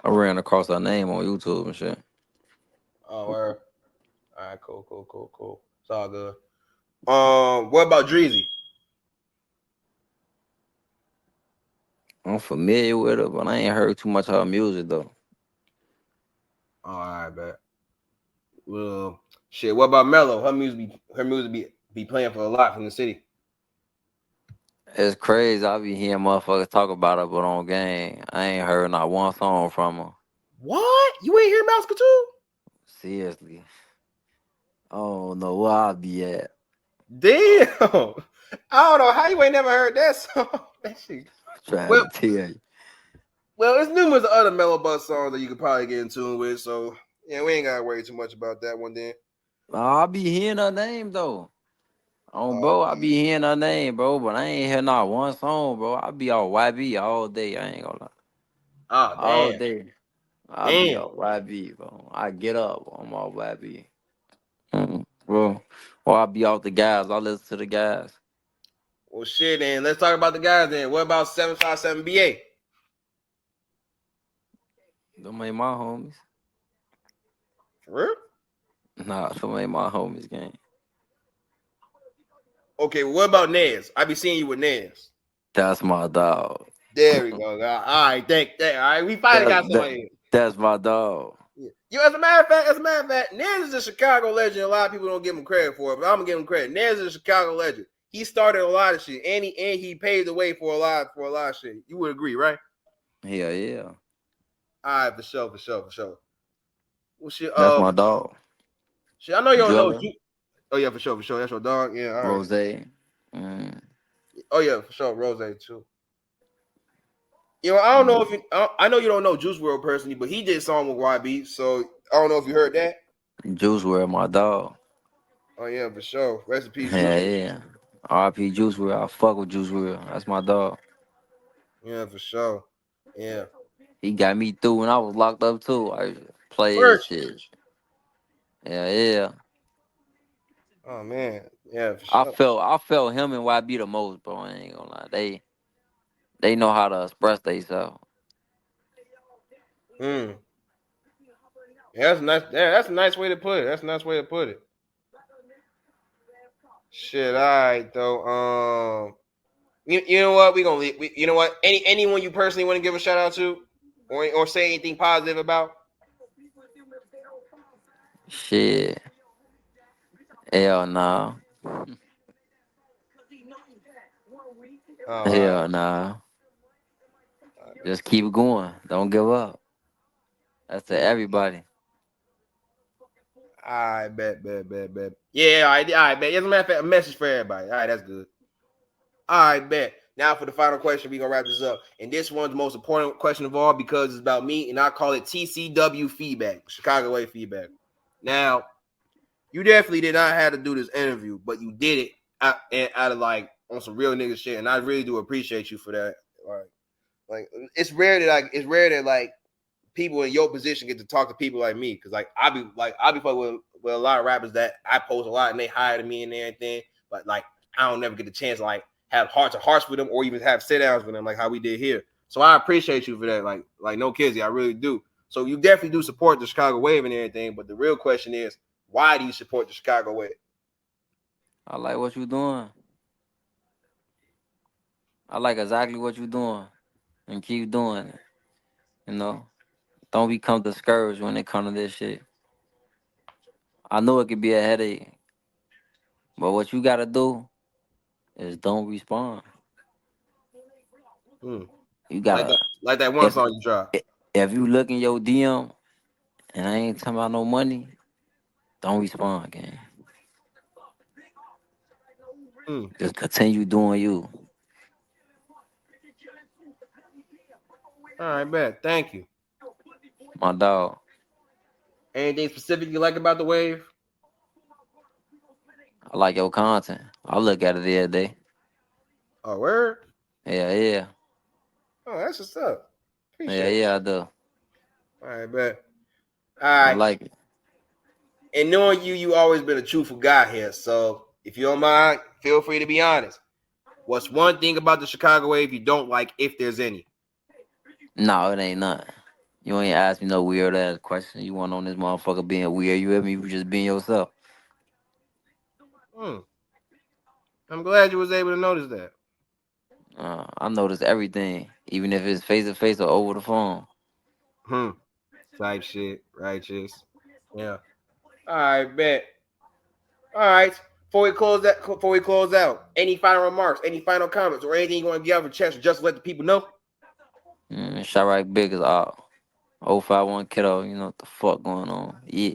I ran across her name on YouTube and shit. Oh, all right, cool. It's all good. What about Dreezy? I'm familiar with her, but I ain't heard too much of her music though. Oh, all right, bet. Well, shit. What about Mello? Her music be playing for a lot from the city. It's crazy. I be hearing motherfuckers talk about her, but on game, I ain't heard not one song from her. What? You ain't hear Mouse too? Seriously. I don't know where I be at. Damn. I don't know how you ain't never heard that song. That shit. Trying to tell you. Well, there's numerous other Mellow Bus songs that you could probably get in tune with. So yeah, we ain't gotta worry too much about that one then. I be hearing her name though. Bro, I be hearing her name, bro, but I ain't hear not one song, bro. I be on YB all day. I ain't gonna lie. Oh, damn. All day. I be Damn. on YB, bro. I get up, I'm on YB. Bro. Or I be off the guys. I listen to the guys. Well, shit, then let's talk about the guys then. What about 757 BA? Them ain't my homies. For real? Nah, them ain't my homies, gang. Okay, well, what about Nez? I be seeing you with Nez. That's my dog. There we go. All right, thank. All right, we finally got somebody. That's my dog. Yo, as a matter of fact, Nez is a Chicago legend. A lot of people don't give him credit for it, but I'm gonna give him credit. Nez is a Chicago legend. He started a lot of shit, and he paved the way for a lot of shit. You would agree, right? Yeah. All right, for sure. Well, shit. That's my dog. Shit, I know you don't know. Drilla. Oh yeah, for sure. That's your dog. Yeah, all right. Rose. Oh yeah, for sure. Rose too. You know, I don't know if I know you don't know Juice WRLD personally, but he did a song with YB, so I don't know if you heard that. Juice WRLD, my dog. Oh yeah, for sure. Rest in peace. Yeah. RP Juice WRLD. I fuck with Juice WRLD. That's my dog. Yeah, for sure. Yeah. He got me through when I was locked up too. I played his shit. Yeah. Oh man. Yeah, for sure. I felt him and YB the most, bro. I ain't gonna lie. They know how to express themselves. Yeah, that's nice. Yeah, that's a nice way to put it. Shit, all right though. You know what? We gonna leave. You know what? Anyone you personally want to give a shout out to, or say anything positive about? Shit. Hell nah. Hell nah. Just keep going. Don't give up. That's to everybody. I bet. Yeah, all right, bet. As a matter of fact, a message for everybody. All right, that's good. All right, bet. Now for the final question, we're gonna wrap this up. And this one's the most important question of all because it's about me, and I call it TCW feedback, Chicago way feedback. Now, you definitely did not have to do this interview, but you did it out of like on some real nigga shit, and I really do appreciate you for that. Like it's rare that people in your position get to talk to people like me, because like I be fucking with a lot of rappers that I post a lot and they hire me and everything, but like I don't never get the chance to like have heart to hearts with them or even have sit downs with them like how we did here. So I appreciate you for that. Like no kizzy, I really do. So you definitely do support the Chicago Wave and everything, but the real question is, why do you support the Chicago Wave? I like what you're doing. I like exactly what you're doing, and keep doing it. You know, don't become discouraged when it comes to this shit. I know it could be a headache, but what you gotta do is don't respond. You gotta like that one song you dropped. If you look in your DM and I ain't talking about no money, don't respond, gang. Just continue doing you. All right, bet. Thank you. My dog. Anything specific you like about the Wave? I like your content. I look at it every day. Oh, word? Yeah. Oh, that's what's up. Appreciate it. Yeah, I do. All right, bet. All I right. like it. And knowing you always been a truthful guy here. So if you don't mind, feel free to be honest. What's one thing about the Chicago Wave you don't like, if there's any? No, it ain't nothing. You ain't ask me no weird ass question. You want on this motherfucker being weird. You with me? You just being yourself. I'm glad you was able to notice that. I notice everything, even if it's face to face or over the phone. Type shit, righteous. Yeah. All right, bet. All right. Before we close out, any final remarks, any final comments, or anything you want to get off your chest, or just let the people know? Shot right big as all. 051 Kiddo, you know what the fuck going on. Yeah.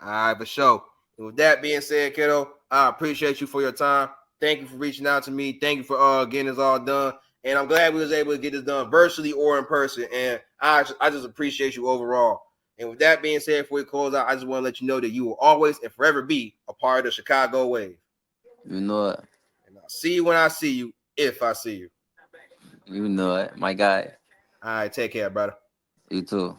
All right, for sure. And with that being said, Kiddo, I appreciate you for your time. Thank you for reaching out to me. Thank you for getting this all done. And I'm glad we was able to get this done virtually or in person. And I just appreciate you overall. And with that being said, before we close out, I just want to let you know that you will always and forever be a part of the Chicago Wave. You know it. And I'll see you when I see you, if I see you. You know it, my guy. All right, take care, brother. You too.